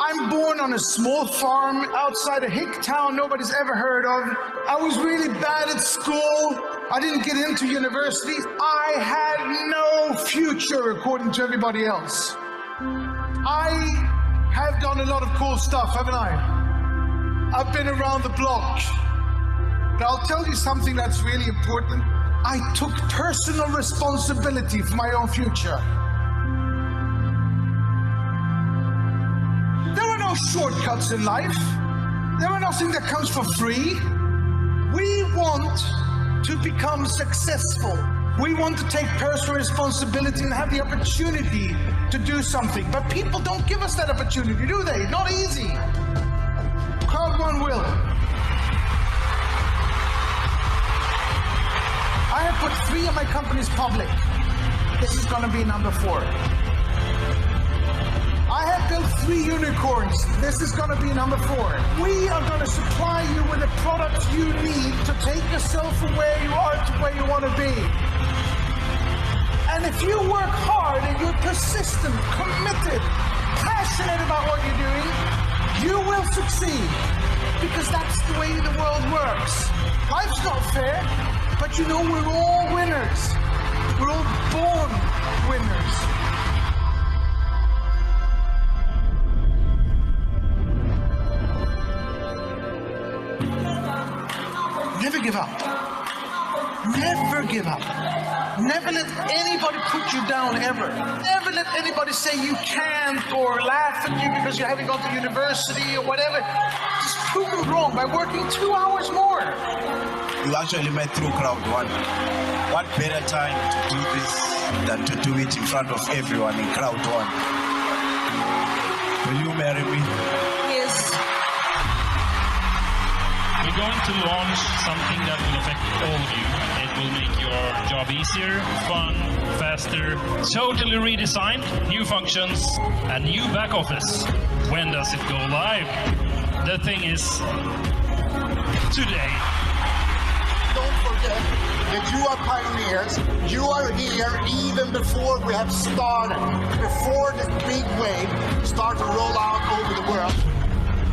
I'm born on a small farm outside a hick town nobody's ever heard of. I was really bad at school. I didn't get into university. I had no future according to everybody else. I have done a lot of cool stuff, haven't I? I've been around the block. But I'll tell you something that's really important. I took personal responsibility for my own future. There are no shortcuts in life. There are nothing that comes for free. We want to become successful. We want to take personal responsibility and have the opportunity to do something. But people don't give us that opportunity, do they? Not easy. Crowd One will. I have put 3 of my companies public. This is going to be number 4. I have built 3 unicorns. This is going to be number 4. We are going to supply you with the products you need to take yourself from where you are to where you want to be. And if you work hard and you're persistent, committed, passionate about what you're doing, you will succeed. Because that's the way the world works. Life's not fair, but you know we're all winners. We're all born winners. Never give up. Never give up. Never let anybody put you down, ever. Never let anybody say you can't or laugh at you because you haven't gone to university or whatever. Just prove them wrong by working 2 hours more. You actually met through Crowd One. What better time to do this than to do it in front of everyone in Crowd One? Will you marry me? Yes. We're going to launch something that will affect all of you. It will make your job easier, fun, faster, totally redesigned, new functions, and new back office. When does it go live? The thing is, today. Don't forget that you are pioneers. You are here even before we have started, before this big wave starts to roll out over the world.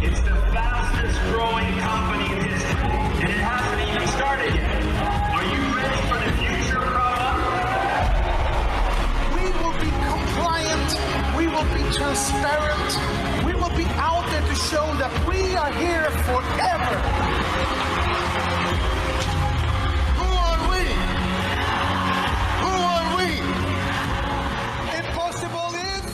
It's the fastest growing company in history, and it hasn't even started yet. Are you ready for the future, Crowd? We will be compliant. We will be transparent. We will be out there to show that we are here forever. Who are we? Who are we? Impossible is...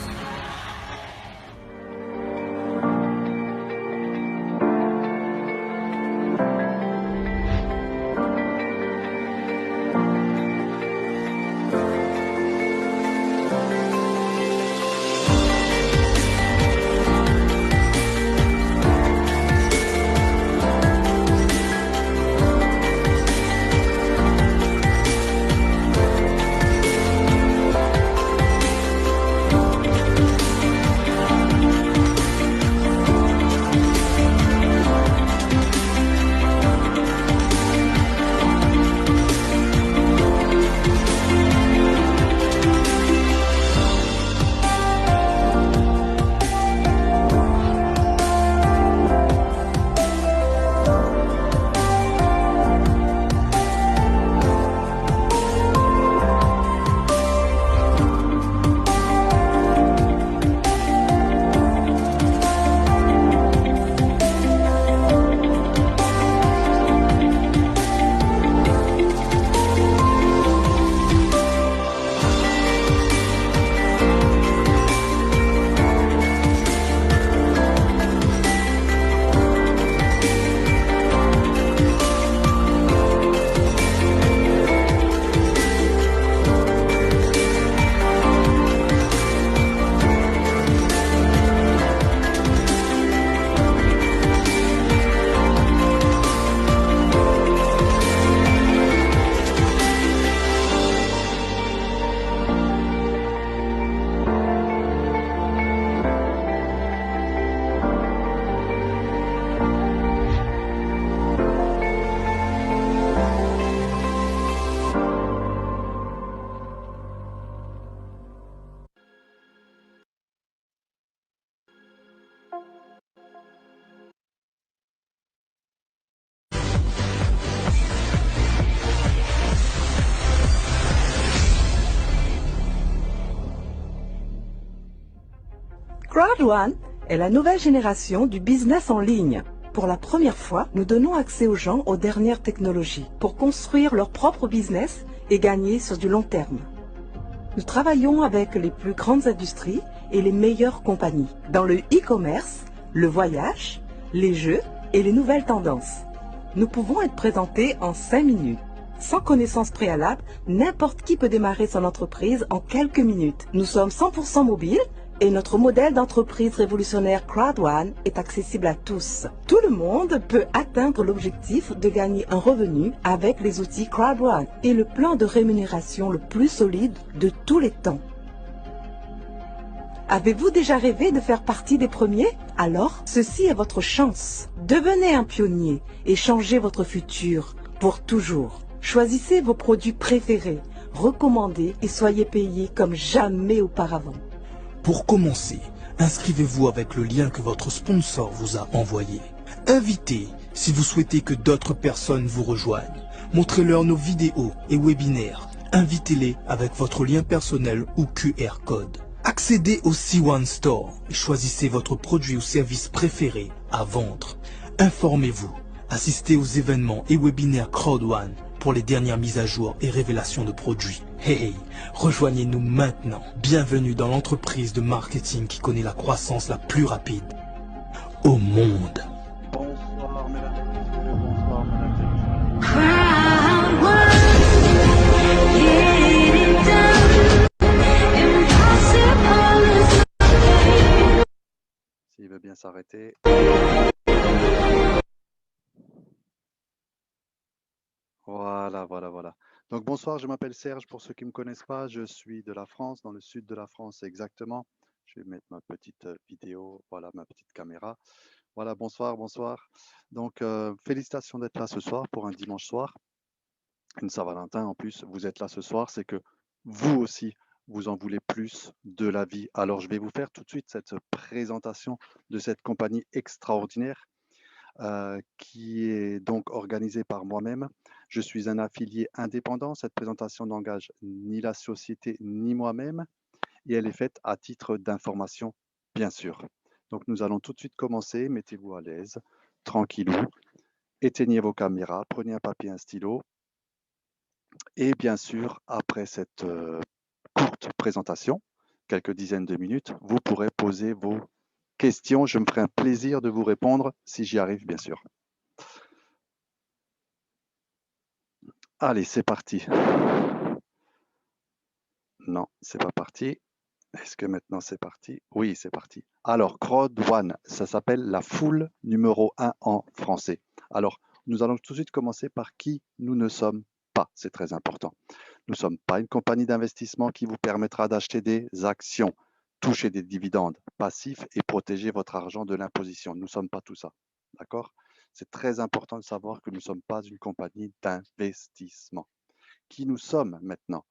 CrowdOne est la nouvelle génération du business en ligne. Pour la première fois, nous donnons accès aux gens aux dernières technologies pour construire leur propre business et gagner sur du long terme. Nous travaillons avec les plus grandes industries et les meilleures compagnies dans le e-commerce, le voyage, les jeux et les nouvelles tendances. Nous pouvons être présentés en 5 minutes. Sans connaissance préalable, n'importe qui peut démarrer son entreprise en quelques minutes. Nous sommes 100% mobiles et notre modèle d'entreprise révolutionnaire CrowdOne est accessible à tous. Tout le monde peut atteindre l'objectif de gagner un revenu avec les outils CrowdOne et le plan de rémunération le plus solide de tous les temps. Avez-vous déjà rêvé de faire partie des premiers? Alors, ceci est votre chance. Devenez un pionnier et changez votre futur pour toujours. Choisissez vos produits préférés, recommandez et soyez payés comme jamais auparavant. Pour commencer, inscrivez-vous avec le lien que votre sponsor vous a envoyé. Invitez si vous souhaitez que d'autres personnes vous rejoignent. Montrez-leur nos vidéos et webinaires. Invitez-les avec votre lien personnel ou QR code. Accédez au C1 Store et choisissez votre produit ou service préféré à vendre. Informez-vous, assistez aux événements et webinaires CrowdOne pour les dernières mises à jour et révélations de produits. Hey, rejoignez-nous maintenant. Bienvenue dans l'entreprise de marketing qui connaît la croissance la plus rapide au monde. Bonsoir mesdames et messieurs, bonsoir mesdames et messieurs. S'il veut bien s'arrêter. Voilà. Donc bonsoir, je m'appelle Serge, pour ceux qui ne me connaissent pas, je suis de la France, dans le sud de la France exactement. Je vais mettre ma petite vidéo, voilà ma petite caméra. Voilà, bonsoir. Donc félicitations d'être là ce soir pour un dimanche soir, une Saint-Valentin en plus. Vous êtes là ce soir, c'est que vous aussi, vous en voulez plus de la vie. Alors je vais vous faire tout de suite cette présentation de cette compagnie extraordinaire qui est donc organisée par moi-même. Je suis un affilié indépendant. Cette présentation n'engage ni la société ni moi-même et elle est faite à titre d'information, bien sûr. Donc nous allons tout de suite commencer. Mettez-vous à l'aise, tranquillou. Éteignez vos caméras, prenez un papier, un stylo. Et bien sûr, après cette courte présentation, quelques dizaines de minutes, vous pourrez poser vos questions. Je me ferai un plaisir de vous répondre si j'y arrive, bien sûr. Allez, c'est parti. Non, c'est pas parti. Est-ce que maintenant c'est parti? Oui, c'est parti. Alors, CrowdOne, ça s'appelle la foule numéro 1 en français. Alors, nous allons tout de suite commencer par qui nous ne sommes pas. C'est très important. Nous ne sommes pas une compagnie d'investissement qui vous permettra d'acheter des actions, toucher des dividendes passifs et protéger votre argent de l'imposition. Nous ne sommes pas tout ça. D'accord? C'est très important de savoir que nous ne sommes pas une compagnie d'investissement. Qui nous sommes maintenant?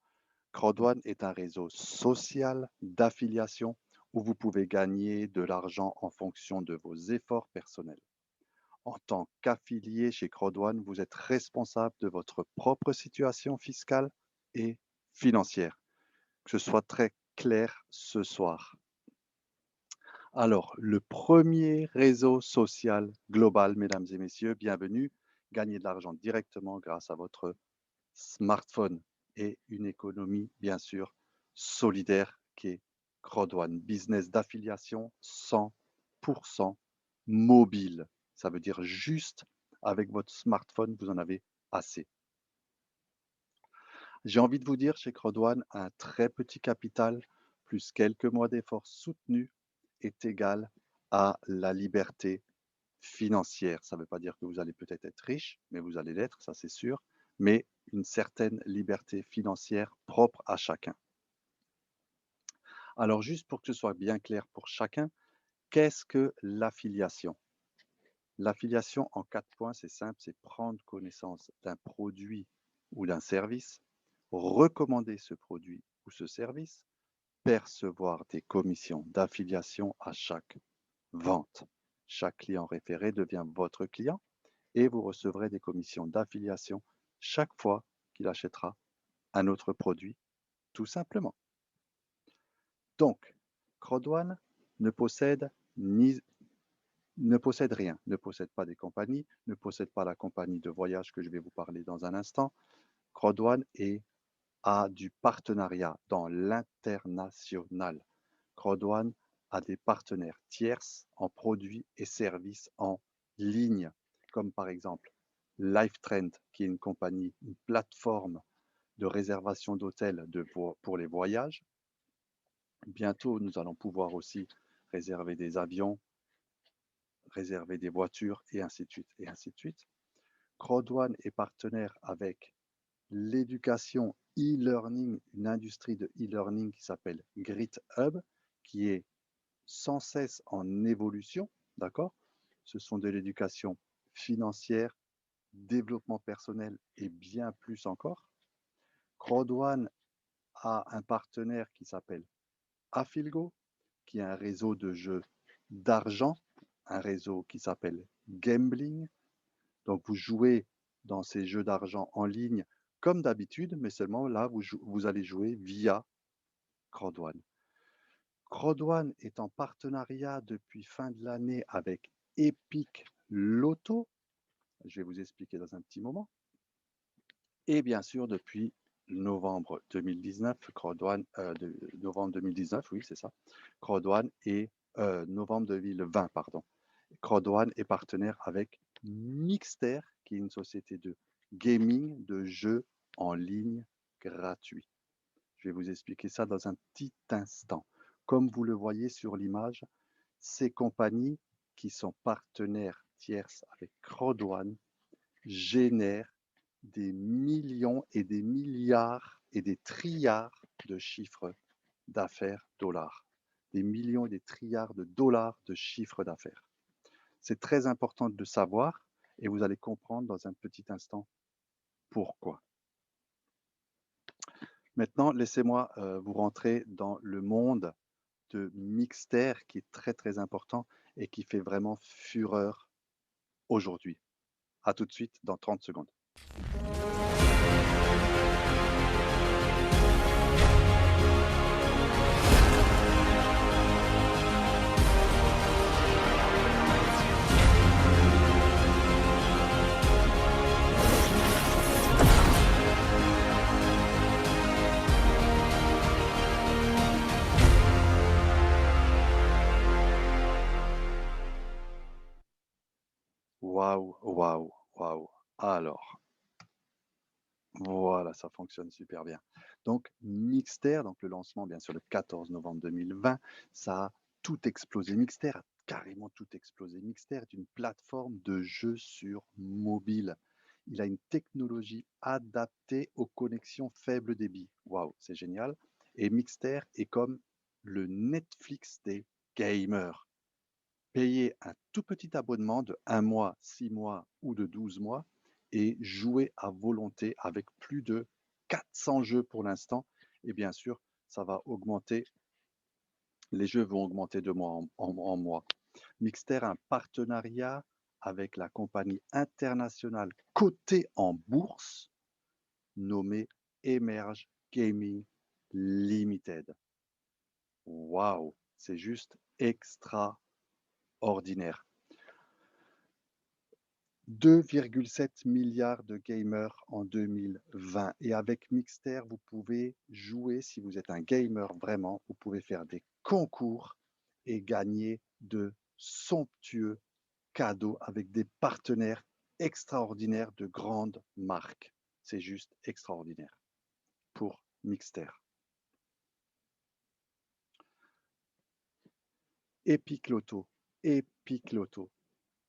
CrowdOne est un réseau social d'affiliation où vous pouvez gagner de l'argent en fonction de vos efforts personnels. En tant qu'affilié chez CrowdOne, vous êtes responsable de votre propre situation fiscale et financière. Que ce soit très clair ce soir. Alors, le premier réseau social global, mesdames et messieurs, bienvenue. Gagnez de l'argent directement grâce à votre smartphone et une économie, bien sûr, solidaire qui est CrowdOne. Business d'affiliation 100% mobile. Ça veut dire juste avec votre smartphone, vous en avez assez. J'ai envie de vous dire, chez CrowdOne, un très petit capital plus quelques mois d'efforts soutenus est égal à la liberté financière. Ça ne veut pas dire que vous allez peut-être être riche, mais vous allez l'être, ça c'est sûr, mais une certaine liberté financière propre à chacun. Alors juste pour que ce soit bien clair pour chacun, qu'est-ce que l'affiliation? L'affiliation en 4 points, c'est simple, c'est prendre connaissance d'un produit ou d'un service, recommander ce produit ou ce service, percevoir des commissions d'affiliation à chaque vente. Chaque client référé devient votre client et vous recevrez des commissions d'affiliation chaque fois qu'il achètera un autre produit, tout simplement. Donc, CrowdOne ne possède rien, ne possède pas des compagnies, ne possède pas la compagnie de voyage que je vais vous parler dans un instant. Crodone a du partenariat dans l'international. Crodone a des partenaires tierces en produits et services en ligne, comme par exemple LifeTrend, qui est une compagnie, une plateforme de réservation d'hôtels pour les voyages. Bientôt, nous allons pouvoir aussi réserver des avions, réserver des voitures, et ainsi de suite, et ainsi de suite. Crodone est partenaire avec l'éducation e-learning, une industrie de e-learning qui s'appelle GritHub, qui est sans cesse en évolution, d'accord? Ce sont de l'éducation financière, développement personnel et bien plus encore. Crodone a un partenaire qui s'appelle Afilgo, qui est un réseau de jeux d'argent, un réseau qui s'appelle Gambling. Donc vous jouez dans ces jeux d'argent en ligne comme d'habitude, mais seulement là, vous allez jouer via Crodone. Crodone est en partenariat depuis fin de l'année avec Epic Loto. Je vais vous expliquer dans un petit moment. Et bien sûr, depuis novembre 2019, novembre 2019, oui, c'est ça. Crodone et novembre 2020, pardon. Crodone est partenaire avec Mixter, qui est une société de gaming, de jeux en ligne gratuits. Je vais vous expliquer ça dans un petit instant. Comme vous le voyez sur l'image, ces compagnies qui sont partenaires tierces avec Crodone génèrent des millions et des milliards et des trilliards de chiffres d'affaires dollars. Des millions et des trilliards de dollars de chiffre d'affaires. C'est très important de savoir et vous allez comprendre dans un petit instant pourquoi. Maintenant, laissez-moi vous rentrer dans le monde de Mixter qui est très très important et qui fait vraiment fureur aujourd'hui. À tout de suite dans 30 secondes. Waouh, waouh, waouh. Alors, voilà, ça fonctionne super bien. Donc, Mixter, donc le lancement, bien sûr, le 14 novembre 2020, ça a tout explosé. Mixter a carrément tout explosé. Mixter est une plateforme de jeux sur mobile. Il a une technologie adaptée aux connexions faible débit. Waouh, c'est génial. Et Mixter est comme le Netflix des gamers. Payez un tout petit abonnement de 1 mois, 6 mois ou de 12 mois et jouer à volonté avec plus de 400 jeux pour l'instant. Et bien sûr, ça va augmenter, les jeux vont augmenter de mois en mois. Mixter a un partenariat avec la compagnie internationale cotée en bourse nommée Emerge Gaming Limited. Waouh, c'est juste extraordinaire. 2,7 milliards de gamers en 2020. Et avec Mixter, vous pouvez jouer, si vous êtes un gamer vraiment, vous pouvez faire des concours et gagner de somptueux cadeaux avec des partenaires extraordinaires de grandes marques. C'est juste extraordinaire pour Mixter. Epic Loto,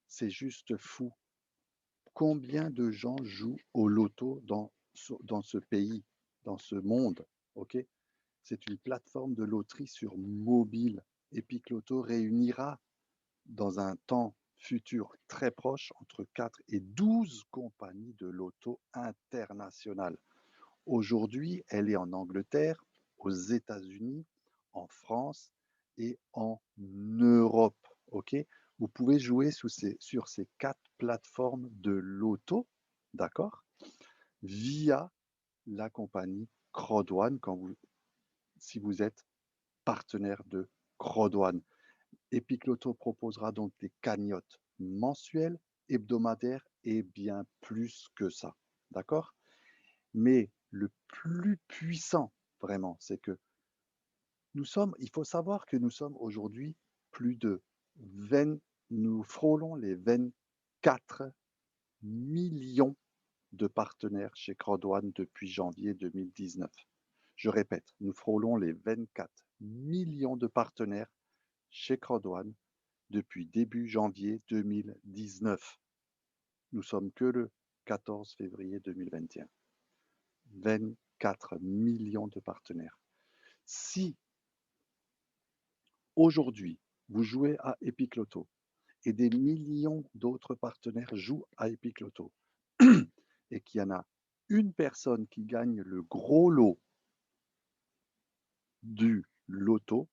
c'est juste fou. Combien de gens jouent au loto dans ce pays, dans ce monde, ok? C'est une plateforme de loterie sur mobile. Epic Loto réunira dans un temps futur très proche entre 4 et 12 compagnies de loto internationales. Aujourd'hui, elle est en Angleterre, aux États-Unis, en France et en Europe, ok? Vous pouvez jouer sur ces 4 plateformes de loto, d'accord, via la compagnie Crodone si vous êtes partenaire de Crodone. Epic Loto proposera donc des cagnottes mensuelles, hebdomadaires et bien plus que ça. D'accord? Mais le plus puissant, vraiment, c'est que il faut savoir que nous sommes aujourd'hui plus de 20, nous frôlons les 24 millions de partenaires chez Crowdone depuis janvier 2019. Je répète, nous frôlons les 24 millions de partenaires chez Crowdone depuis début janvier 2019. Nous sommes que le 14 février 2021. 24 millions de partenaires. Si aujourd'hui vous jouez à Epic Loto et des millions d'autres partenaires jouent à Epic Loto et qu'il y en a une personne qui gagne le gros lot du loto,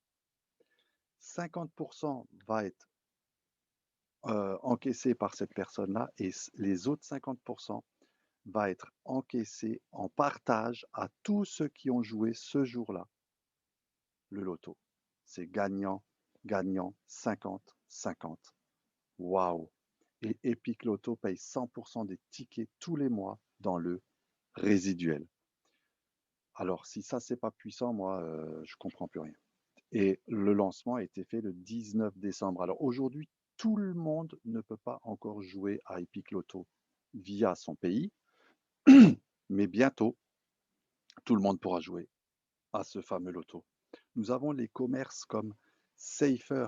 50% va être encaissé par cette personne-là et les autres 50% va être encaissé en partage à tous ceux qui ont joué ce jour-là le loto. C'est gagnant, gagnant, 50-50. Waouh! Et Epic Loto paye 100% des tickets tous les mois dans le résiduel. Alors, si ça, c'est pas puissant, moi, je comprends plus rien. Et le lancement a été fait le 19 décembre. Alors aujourd'hui, tout le monde ne peut pas encore jouer à Epic Loto via son pays, mais bientôt, tout le monde pourra jouer à ce fameux loto. Nous avons les commerces comme Safer,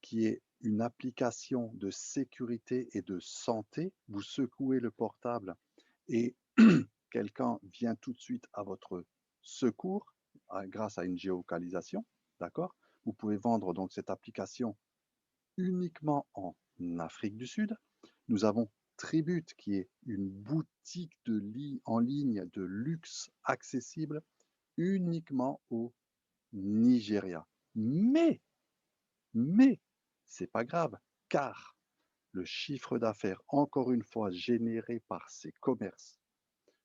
qui est une application de sécurité et de santé. Vous secouez le portable et quelqu'un vient tout de suite à votre secours grâce à une géolocalisation. D'accord? Vous pouvez vendre donc cette application uniquement en Afrique du Sud. Nous avons Tribute, qui est une boutique en ligne de luxe accessible uniquement au Nigeria. Mais, c'est pas grave, car le chiffre d'affaires, encore une fois, généré par ces commerces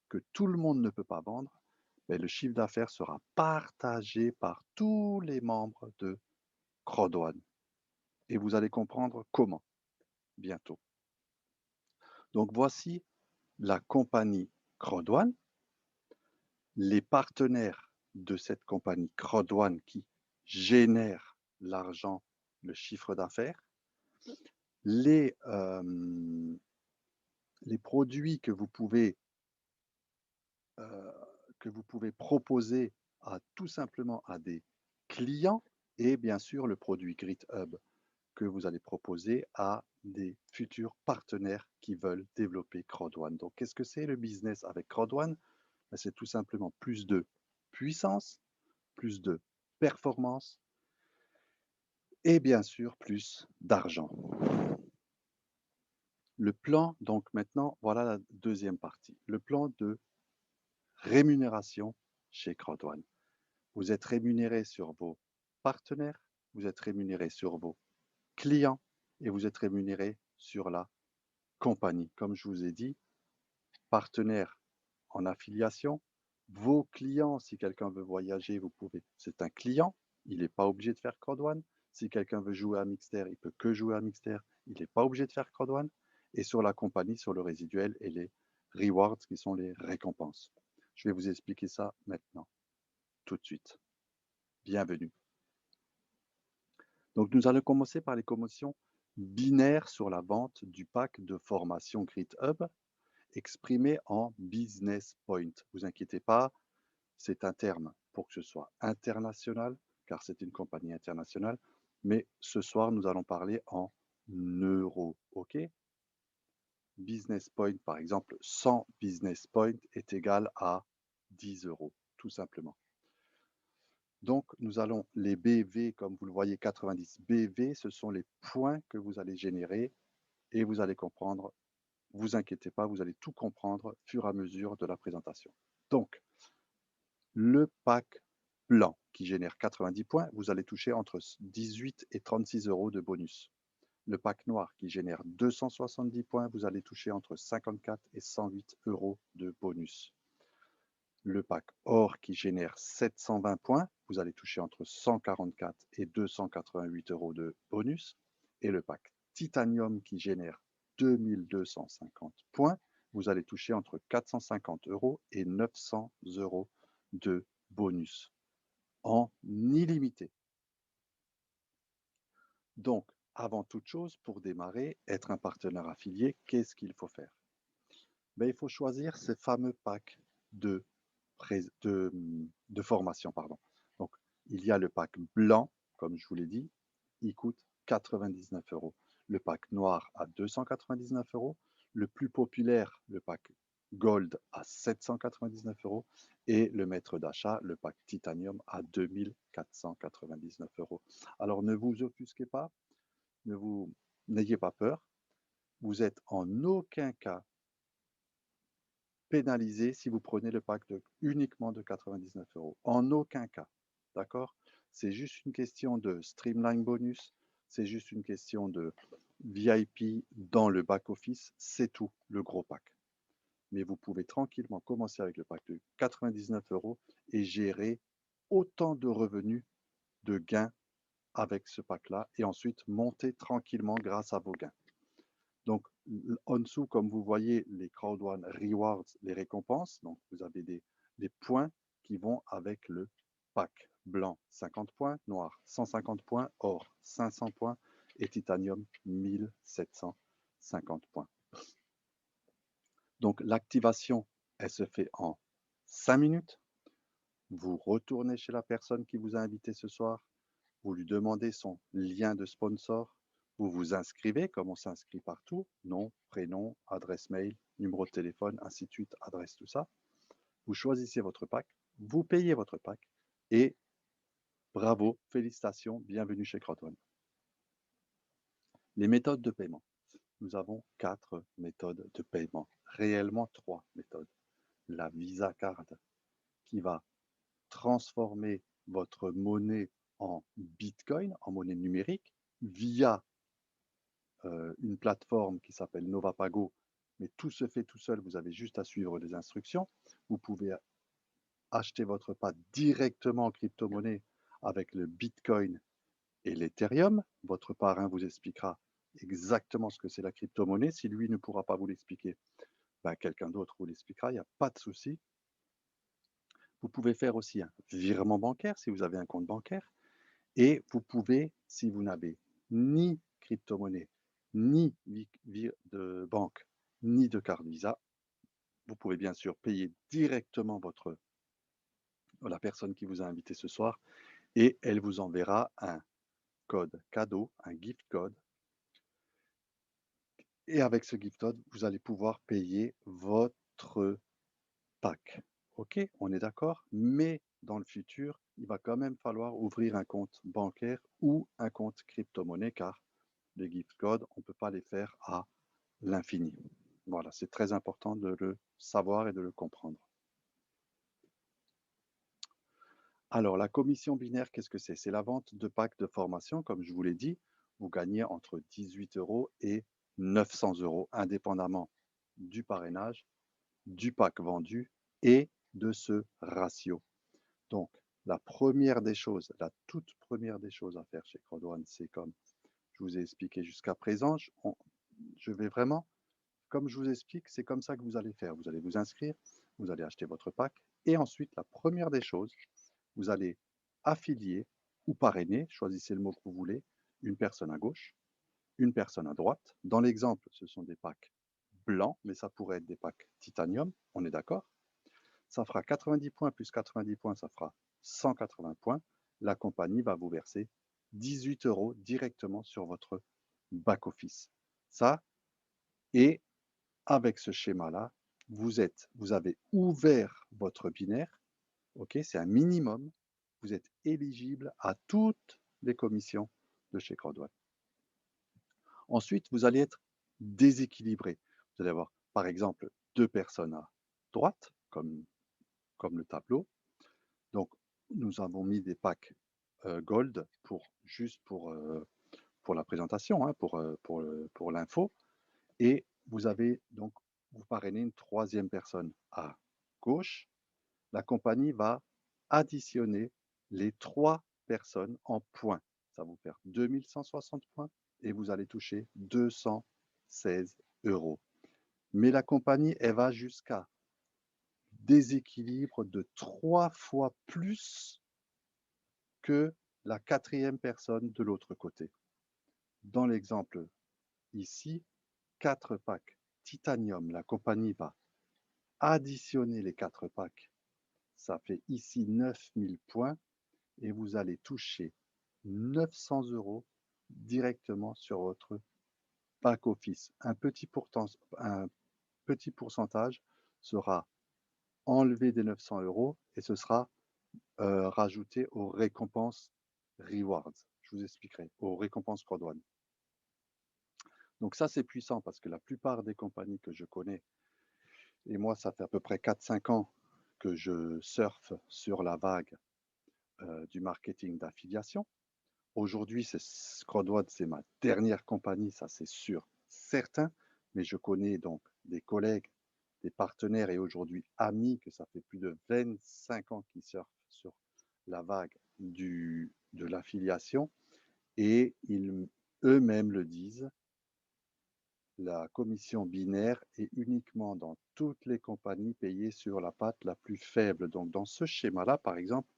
que tout le monde ne peut pas vendre, mais le chiffre d'affaires sera partagé par tous les membres de Crowdone. Et vous allez comprendre comment bientôt. Donc voici la compagnie Crowdone, les partenaires de cette compagnie Crowdone qui génèrent l'argent, le chiffre d'affaires, les produits que vous pouvez proposer tout simplement à des clients et bien sûr le produit GridHub que vous allez proposer à des futurs partenaires qui veulent développer Crowdone. Donc, qu'est-ce que c'est le business avec Crowdone? C'est tout simplement plus de puissance, plus de performance et bien sûr plus d'argent. Le plan, donc maintenant, voilà la deuxième partie. Le plan de rémunération chez Crowdone. Vous êtes rémunéré sur vos partenaires, vous êtes rémunéré sur vos clients et vous êtes rémunéré sur la compagnie. Comme je vous ai dit, partenaire en affiliation, vos clients, si quelqu'un veut voyager, vous pouvez. C'est un client, il n'est pas obligé de faire Crowdone. Si quelqu'un veut jouer à Mixter, il peut que jouer à Mixter, il n'est pas obligé de faire Crowdone. Et sur la compagnie, sur le résiduel et les rewards qui sont les récompenses. Je vais vous expliquer ça maintenant, tout de suite. Bienvenue. Donc, nous allons commencer par les commotions binaires sur la vente du pack de formation GridHub exprimé en business point. Vous inquiétez pas, c'est un terme pour que ce soit international, car c'est une compagnie internationale. Mais ce soir, nous allons parler en euros. OK? Business point, par exemple, 100 business points est égal à 10 euros, tout simplement. Donc, nous allons les BV, comme vous le voyez, 90 BV, ce sont les points que vous allez générer et vous allez comprendre, vous inquiétez pas, vous allez tout comprendre au fur et à mesure de la présentation. Donc, le pack blanc qui génère 90 points, vous allez toucher entre 18 et 36 euros de bonus. Le pack noir qui génère 270 points, vous allez toucher entre 54 et 108 euros de bonus. le pack or qui génère 720 points, vous allez toucher entre 144 et 288 euros de bonus. Et le pack titanium qui génère 2250 points, vous allez toucher entre 450 euros et 900 euros de bonus en illimité. Donc, avant toute chose, pour démarrer, être un partenaire affilié, qu'est-ce qu'il faut faire? Ben, il faut choisir ces fameux packs de formation. Pardon. Donc, il y a le pack blanc, comme je vous l'ai dit, il coûte 99 euros. Le pack noir à 299 euros. Le plus populaire, le pack gold à 799 euros. Et le maître d'achat, le pack titanium à 2499 euros. Alors, ne vous offusquez pas, n'ayez pas peur. Vous êtes en aucun cas pénalisé si vous prenez le pack uniquement de 99 euros. En aucun cas. D'accord? C'est juste une question de streamline bonus. C'est juste une question de VIP dans le back-office. C'est tout, le gros pack. Mais vous pouvez tranquillement commencer avec le pack de 99 euros et gérer autant de revenus, de gains avec ce pack-là et ensuite monter tranquillement grâce à vos gains. Donc, en dessous, comme vous voyez, les Crowd One Rewards, les récompenses. Donc, vous avez des points qui vont avec le pack blanc, 50 points, noir, 150 points, or, 500 points et titanium, 1750 points. Donc, l'activation, elle se fait en 5 minutes. Vous retournez chez la personne qui vous a invité ce soir. Vous lui demandez son lien de sponsor. Vous vous inscrivez, comme on s'inscrit partout, nom, prénom, adresse mail, numéro de téléphone, ainsi de suite, adresse, tout ça. Vous choisissez votre pack, vous payez votre pack et bravo, félicitations, bienvenue chez Crowd1. Les méthodes de paiement. Nous avons 4 méthodes de paiement, réellement 3 méthodes. La Visa Card qui va transformer votre monnaie en Bitcoin, en monnaie numérique, via une plateforme qui s'appelle Novapago, mais tout se fait tout seul, vous avez juste à suivre les instructions. Vous pouvez acheter votre pad directement en crypto-monnaie avec le Bitcoin et l'Ethereum. Votre parrain vous expliquera exactement ce que c'est la crypto-monnaie. Si lui ne pourra pas vous l'expliquer, ben, quelqu'un d'autre vous l'expliquera, il n'y a pas de souci. Vous pouvez faire aussi un virement bancaire si vous avez un compte bancaire. Et vous pouvez, si vous n'avez ni crypto-monnaie, ni de banque, ni de carte Visa, vous pouvez bien sûr payer directement la personne qui vous a invité ce soir et elle vous enverra un code cadeau, un gift code. Et avec ce gift code, vous allez pouvoir payer votre pack. Ok, on est d'accord? Mais dans le futur, il va quand même falloir ouvrir un compte bancaire ou un compte crypto-monnaie car les gift codes, on ne peut pas les faire à l'infini. Voilà, c'est très important de le savoir et de le comprendre. Alors, la commission binaire, qu'est-ce que c'est? C'est la vente de packs de formation, comme je vous l'ai dit. Vous gagnez entre 18 euros et 900 euros, indépendamment du parrainage, du pack vendu et de ce ratio. Donc, la première des choses, la toute première des choses à faire chez Crowd1, c'est comme je vous ai expliqué jusqu'à présent, je vais vraiment, comme je vous explique, c'est comme ça que vous allez faire. Vous allez vous inscrire, vous allez acheter votre pack et ensuite, la première des choses, vous allez affilier ou parrainer, choisissez le mot que vous voulez, une personne à gauche, une personne à droite. Dans l'exemple, ce sont des packs blancs, mais ça pourrait être des packs titanium, on est d'accord? Ça fera 90 points plus 90 points, ça fera 180 points. La compagnie va vous verser 18 euros directement sur votre back-office. Ça, et avec ce schéma-là, vous avez ouvert votre binaire, ok, c'est un minimum, vous êtes éligible à toutes les commissions de chez Crowd1. Ensuite, vous allez être déséquilibré. Vous allez avoir, par exemple, 2 personnes à droite, comme le tableau. Donc, nous avons mis des packs gold juste pour la présentation, hein, pour l'info. Et vous avez donc, vous parrainez une 3e personne à gauche. la compagnie va additionner les 3 personnes en points. Ça va vous faire 2160 points et vous allez toucher 216 €. Mais la compagnie, elle va jusqu'à déséquilibre de 3 fois plus que la 4e personne de l'autre côté. Dans l'exemple ici, 4 packs titanium, la compagnie va additionner les 4 packs. Ça fait ici 9000 points et vous allez toucher 900 € directement sur votre back office. Un petit pourcentage sera enlevé des 900 € et ce sera rajouté aux récompenses rewards. Je vous expliquerai, aux récompenses Crodone. Donc ça, c'est puissant parce que la plupart des compagnies que je connais, et moi, ça fait à peu près 4-5 ans que je surfe sur la vague du marketing d'affiliation. Aujourd'hui, Crodone, c'est ma dernière compagnie, ça c'est sûr, certain, mais je connais donc des collègues, des partenaires et aujourd'hui amis que ça fait plus de 25 ans qu'ils surfent sur la vague de l'affiliation et ils eux-mêmes le disent, la commission binaire est uniquement dans toutes les compagnies payées sur la patte la plus faible. Donc dans ce schéma-là, par exemple,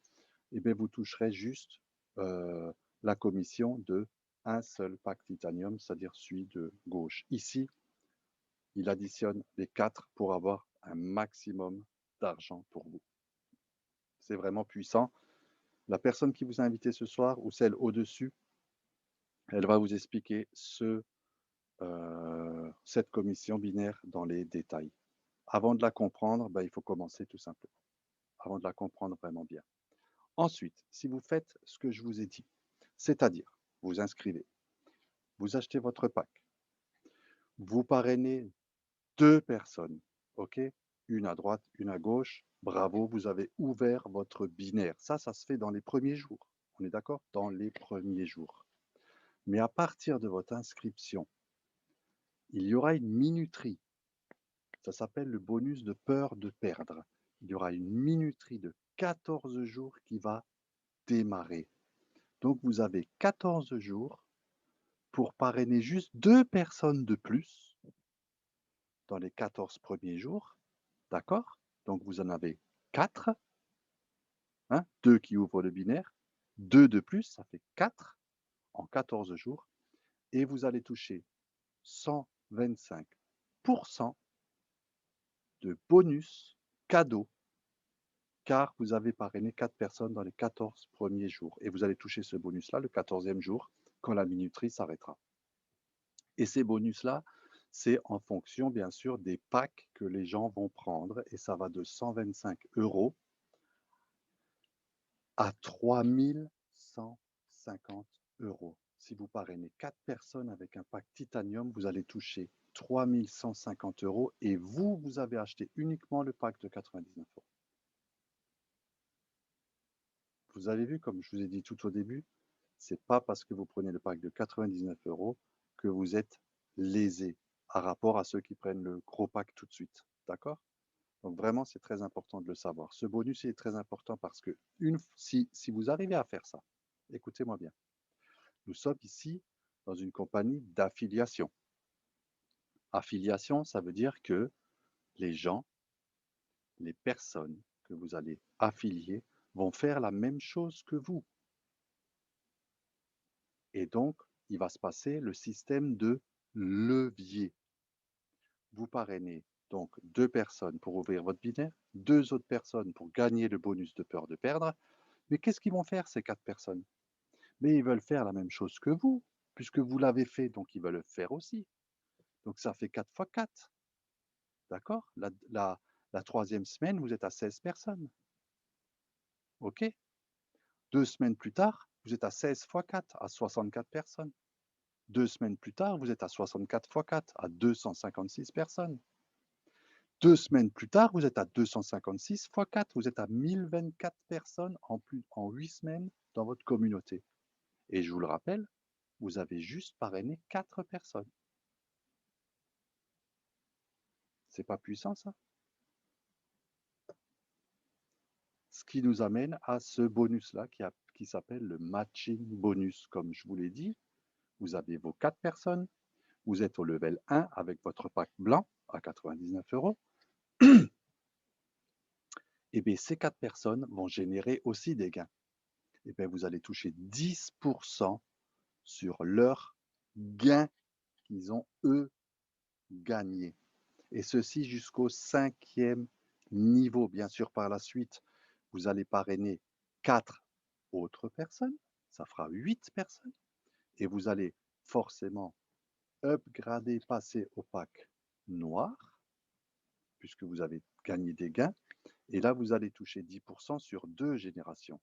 eh bien, vous toucherez juste la commission de un seul pack titanium, c'est-à-dire celui de gauche. Ici, il additionne les 4 pour avoir un maximum d'argent pour vous. C'est vraiment puissant. La personne qui vous a invité ce soir ou celle au-dessus, elle va vous expliquer cette commission binaire dans les détails. Avant de la comprendre, il faut commencer tout simplement. Avant de la comprendre vraiment bien. Ensuite, si vous faites ce que je vous ai dit, c'est-à-dire vous inscrivez, vous achetez votre pack, vous parrainez 2 personnes, ok? Une à droite, une à gauche, bravo, vous avez ouvert votre binaire. Ça se fait dans les premiers jours, on est d'accord? Dans les premiers jours. Mais à partir de votre inscription, il y aura une minuterie. Ça s'appelle le bonus de peur de perdre. Il y aura une minuterie de 14 jours qui va démarrer. Donc vous avez 14 jours pour parrainer juste 2 personnes de plus dans les 14 premiers jours. D'accord? Donc vous en avez 4. 2 qui ouvrent le binaire. 2 de plus, ça fait 4 en 14 jours. Et vous allez toucher 125% de bonus cadeau car vous avez parrainé 4 personnes dans les 14 premiers jours. Et vous allez toucher ce bonus-là le 14e jour quand la minuterie s'arrêtera. Et ces bonus-là, c'est en fonction, bien sûr, des packs que les gens vont prendre. Et ça va de 125 € à 3150 €. Si vous parrainez 4 personnes avec un pack titanium, vous allez toucher 3150 € et vous avez acheté uniquement le pack de 99 €. Vous avez vu, comme je vous ai dit tout au début, c'est pas parce que vous prenez le pack de 99 € que vous êtes lésé par rapport à ceux qui prennent le gros pack tout de suite. D'accord? Donc vraiment, c'est très important de le savoir. Ce bonus est très important parce que si vous arrivez à faire ça, écoutez-moi bien, nous sommes ici dans une compagnie d'affiliation. Affiliation, ça veut dire que les gens, les personnes que vous allez affilier vont faire la même chose que vous. Et donc, il va se passer le système de levier. Vous parrainez donc 2 personnes pour ouvrir votre binaire, 2 autres personnes pour gagner le bonus de peur de perdre. Mais qu'est-ce qu'ils vont faire ces 4 personnes? Mais ils veulent faire la même chose que vous, puisque vous l'avez fait, donc ils veulent le faire aussi. Donc ça fait 4 fois 4. D'accord? La 3e semaine, vous êtes à 16 personnes. OK? 2 semaines plus tard, vous êtes à 16 fois 4, à 64 personnes. 2 semaines plus tard, vous êtes à 64 fois 4, à 256 personnes. 2 semaines plus tard, vous êtes à 256 fois 4, vous êtes à 1024 personnes en 8 semaines dans votre communauté. Et je vous le rappelle, vous avez juste parrainé 4 personnes. C'est pas puissant ça? qui nous amène à ce bonus-là qui s'appelle le matching bonus. Comme je vous l'ai dit, vous avez vos 4 personnes, vous êtes au level 1 avec votre pack blanc à 99 €. Et bien, ces 4 personnes vont générer aussi des gains. Et bien, vous allez toucher 10% sur leurs gains qu'ils ont, eux, gagnés. Et ceci jusqu'au 5e niveau. Bien sûr, par la suite, vous allez parrainer 4 autres personnes. Ça fera 8 personnes. Et vous allez forcément upgrader, passer au pack noir, puisque vous avez gagné des gains. Et là, vous allez toucher 10% sur 2 générations.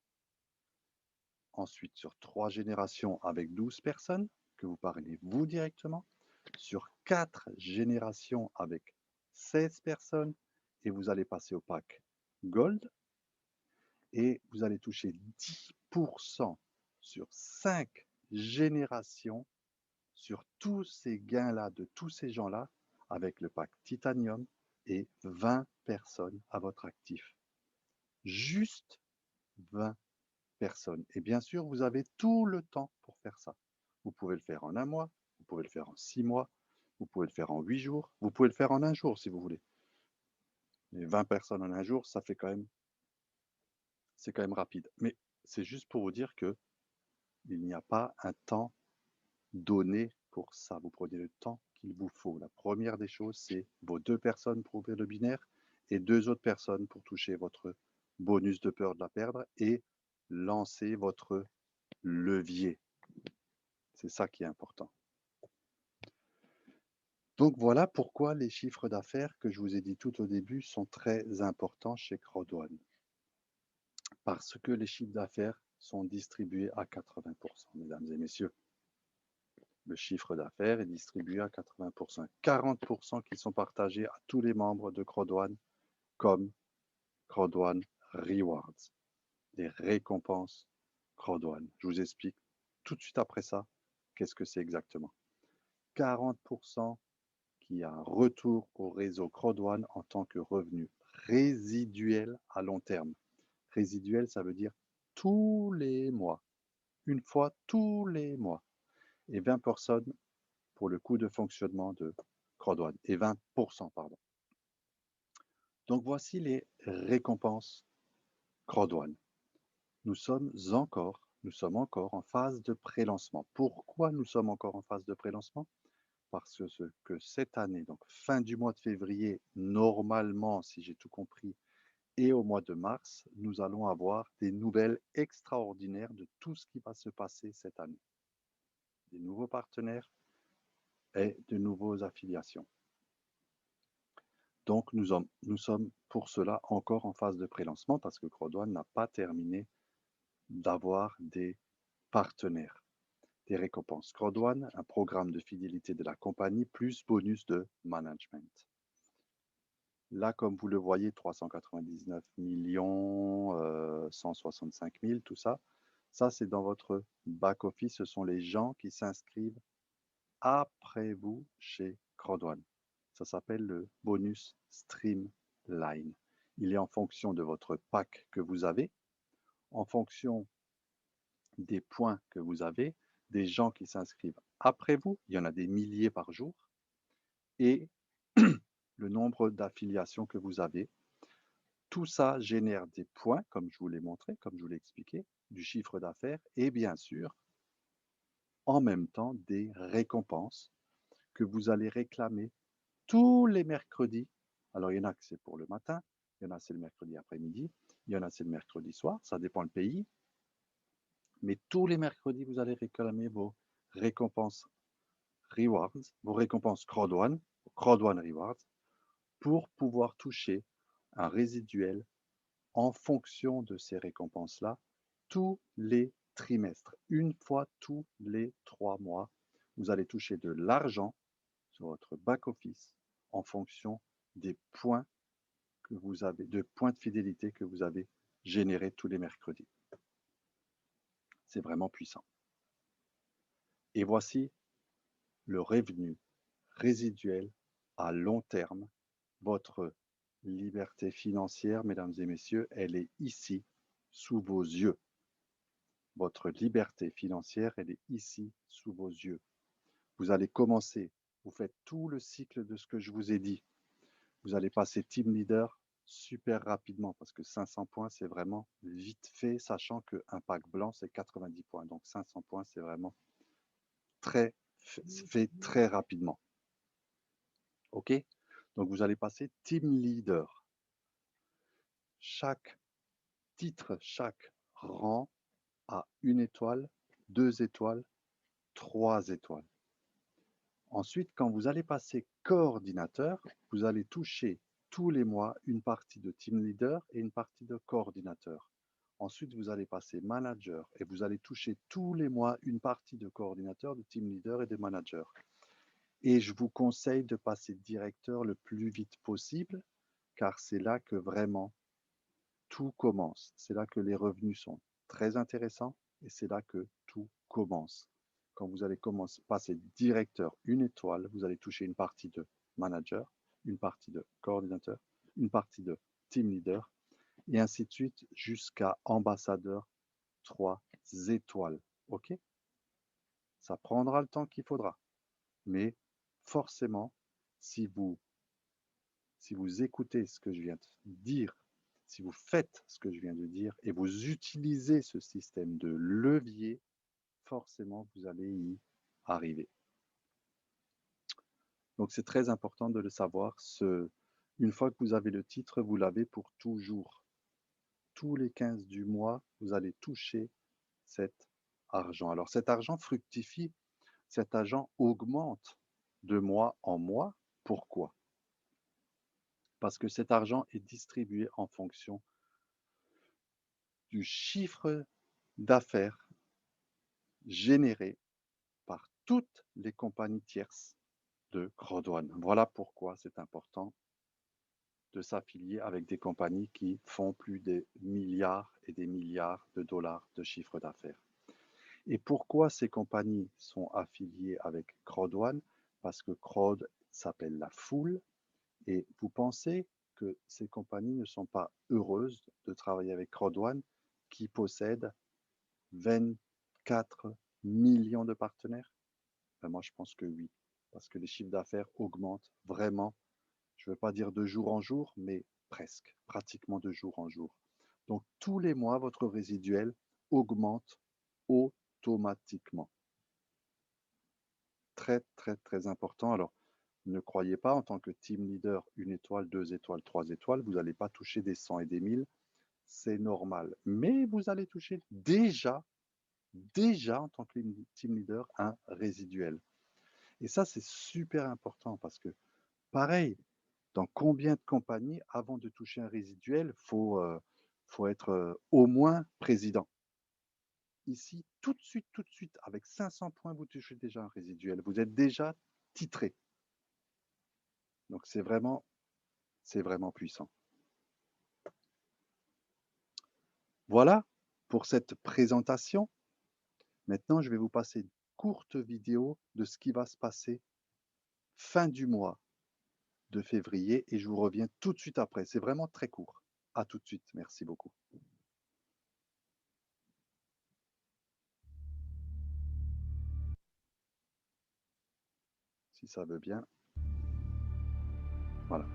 Ensuite, sur 3 générations avec 12 personnes que vous parrainez vous directement. Sur 4 générations avec 16 personnes. Et vous allez passer au pack Gold. Et vous allez toucher 10% sur 5 générations sur tous ces gains-là, de tous ces gens-là, avec le pack Titanium et 20 personnes à votre actif. Juste 20 personnes. Et bien sûr, vous avez tout le temps pour faire ça. Vous pouvez le faire en 1 mois, vous pouvez le faire en 6 mois, vous pouvez le faire en 8 jours, vous pouvez le faire en 1 jour si vous voulez. Mais 20 personnes en 1 jour, ça fait quand même, c'est quand même rapide. Mais c'est juste pour vous dire que il n'y a pas un temps donné pour ça. Vous prenez le temps qu'il vous faut. La première des choses, c'est vos 2 personnes pour ouvrir le binaire et 2 autres personnes pour toucher votre bonus de peur de la perdre et lancer votre levier. C'est ça qui est important. Donc voilà pourquoi les chiffres d'affaires que je vous ai dit tout au début sont très importants chez Crowd1. Parce que les chiffres d'affaires sont distribués à 80%, mesdames et messieurs. Le chiffre d'affaires est distribué à 80%. 40% qui sont partagés à tous les membres de Crowd1 comme Crowd1 Rewards, les récompenses Crowd1. Je vous explique tout de suite après ça qu'est-ce que c'est exactement. 40% qui a un retour au réseau Crowd1 en tant que revenu résiduel à long terme. Résiduel, ça veut dire tous les mois, une fois tous les mois. Et 20% pour le coût de fonctionnement de Crowd1. Et 20%, pardon. Donc voici les récompenses Crowd1. Nous sommes encore en phase de prélancement. Pourquoi nous sommes encore en phase de prélancement? Parce que cette année, donc fin du mois de février, normalement, si j'ai tout compris, et au mois de mars, nous allons avoir des nouvelles extraordinaires de tout ce qui va se passer cette année. Des nouveaux partenaires et de nouvelles affiliations. Donc nous sommes pour cela encore en phase de prélancement parce que Crowd1 n'a pas terminé d'avoir des partenaires, des récompenses. Crowd1, un programme de fidélité de la compagnie plus bonus de management. Là, comme vous le voyez, 399 165 000, tout ça. Ça, c'est dans votre back-office. Ce sont les gens qui s'inscrivent après vous chez Crowd1. Ça s'appelle le bonus Streamline. Il est en fonction de votre pack que vous avez, en fonction des points que vous avez, des gens qui s'inscrivent après vous. Il y en a des milliers par jour. Et le nombre d'affiliations que vous avez. Tout ça génère des points, comme je vous l'ai montré, comme je vous l'ai expliqué, du chiffre d'affaires et bien sûr, en même temps, des récompenses que vous allez réclamer tous les mercredis. Alors, il y en a que c'est pour le matin, il y en a c'est le mercredi après-midi, il y en a c'est le mercredi soir, ça dépend le pays. Mais tous les mercredis, vous allez réclamer vos récompenses Rewards, vos récompenses Crowd1 Rewards, pour pouvoir toucher un résiduel en fonction de ces récompenses-là tous les trimestres. Une fois tous les 3 mois, vous allez toucher de l'argent sur votre back-office en fonction des points que vous avez, de points de fidélité que vous avez générés tous les mercredis. C'est vraiment puissant. Et voici le revenu résiduel à long terme. Votre liberté financière, mesdames et messieurs, elle est ici sous vos yeux. Votre liberté financière, elle est ici, sous vos yeux. Vous allez commencer, vous faites tout le cycle de ce que je vous ai dit. Vous allez passer team leader super rapidement parce que 500 points, c'est vraiment vite fait, sachant qu'un pack blanc, c'est 90 points. Donc 500 points, c'est vraiment fait très rapidement. OK? Donc vous allez passer team leader. Chaque titre, chaque rang a 1 étoile, 2 étoiles, 3 étoiles. Ensuite, quand vous allez passer coordinateur, vous allez toucher tous les mois une partie de team leader et une partie de coordinateur. Ensuite, vous allez passer manager et vous allez toucher tous les mois une partie de coordinateur, de team leader et de manager. Et je vous conseille de passer directeur le plus vite possible, car c'est là que vraiment tout commence. C'est là que les revenus sont très intéressants et c'est là que tout commence. Quand vous allez passer directeur 1 étoile, vous allez toucher une partie de manager, une partie de coordinateur, une partie de team leader, et ainsi de suite jusqu'à ambassadeur 3 étoiles. OK? Ça prendra le temps qu'il faudra. Mais forcément, si vous écoutez ce que je viens de dire, si vous faites ce que je viens de dire et vous utilisez ce système de levier, forcément, vous allez y arriver. Donc, c'est très important de le savoir. Une fois que vous avez le titre, vous l'avez pour toujours. Tous les 15 du mois, vous allez toucher cet argent. Alors, cet argent fructifie, cet argent augmente de mois en mois. Pourquoi? Parce que cet argent est distribué en fonction du chiffre d'affaires généré par toutes les compagnies tierces de Crowd1. Voilà pourquoi c'est important de s'affilier avec des compagnies qui font plus de milliards et des milliards de dollars de chiffre d'affaires. Et pourquoi ces compagnies sont affiliées avec Crowd1? Parce que Crowd s'appelle la foule et vous pensez que ces compagnies ne sont pas heureuses de travailler avec Crowd1 qui possède 24 millions de partenaires? Ben moi, je pense que oui, parce que les chiffres d'affaires augmentent vraiment, je ne veux pas dire de jour en jour, mais presque, pratiquement de jour en jour. Donc, tous les mois, votre résiduel augmente automatiquement. Très, très, très important. Alors, ne croyez pas, en tant que team leader, 1 étoile, 2 étoiles, 3 étoiles, vous n'allez pas toucher des 100 et des 1000. C'est normal. Mais vous allez toucher déjà en tant que team leader, un résiduel. Et ça, c'est super important parce que, pareil, dans combien de compagnies, avant de toucher un résiduel, faut être au moins président. Ici, tout de suite, avec 500 points, vous touchez déjà un résiduel. Vous êtes déjà titré. Donc, c'est vraiment puissant. Voilà pour cette présentation. Maintenant, je vais vous passer une courte vidéo de ce qui va se passer fin du mois de février et je vous reviens tout de suite après. C'est vraiment très court. À tout de suite. Merci beaucoup. Si ça veut bien. Voilà.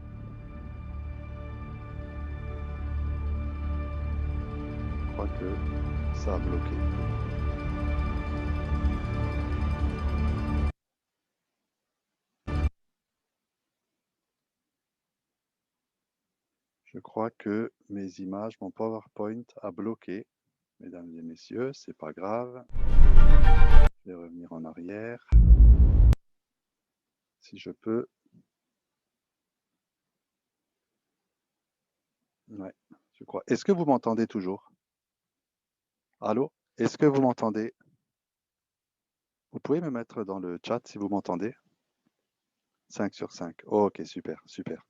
Je crois que ça a bloqué. Je crois que mes images, mon PowerPoint a bloqué. Mesdames et messieurs, c'est pas grave. Je vais revenir en arrière. Si je peux. Ouais, je crois. Est-ce que vous m'entendez toujours? Allô? Est-ce que vous m'entendez? Vous pouvez me mettre dans le chat si vous m'entendez? 5 sur 5. Oh, ok, super, super.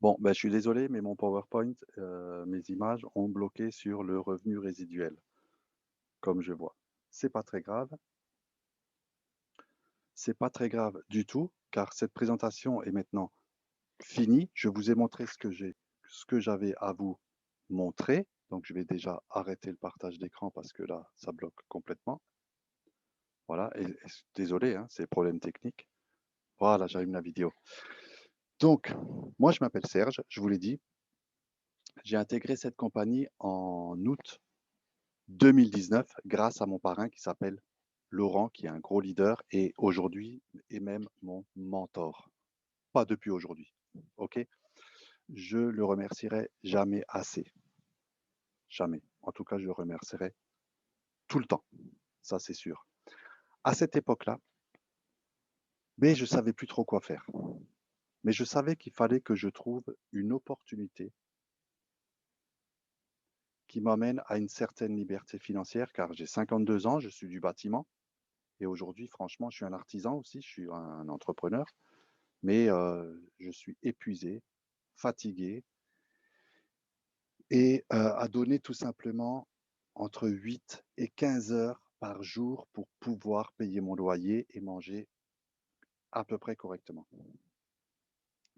Bon, ben, je suis désolé, mais mon PowerPoint, mes images ont bloqué sur le revenu résiduel, comme je vois. C'est pas très grave. C'est pas très grave du tout, car cette présentation est maintenant finie. Je vous ai montré ce que j'avais à vous montrer. Donc, je vais déjà arrêter le partage d'écran parce que là, ça bloque complètement. Voilà, et désolé, hein, c'est problème technique. Voilà, j'allume la vidéo. Donc, moi, je m'appelle Serge, je vous l'ai dit. J'ai intégré cette compagnie en août 2019 grâce à mon parrain qui s'appelle Laurent, qui est un gros leader et aujourd'hui est même mon mentor. Pas depuis aujourd'hui, ok? Je le remercierai jamais assez. Jamais. En tout cas, je le remercierai tout le temps. Ça, c'est sûr. À cette époque-là, mais je savais plus trop quoi faire. Mais je savais qu'il fallait que je trouve une opportunité qui m'amène à une certaine liberté financière, car j'ai 52 ans, je suis du bâtiment. Et aujourd'hui, franchement, je suis un artisan aussi, je suis un entrepreneur, mais je suis épuisé, fatigué, et à donner tout simplement entre 8 et 15 heures par jour pour pouvoir payer mon loyer et manger à peu près correctement.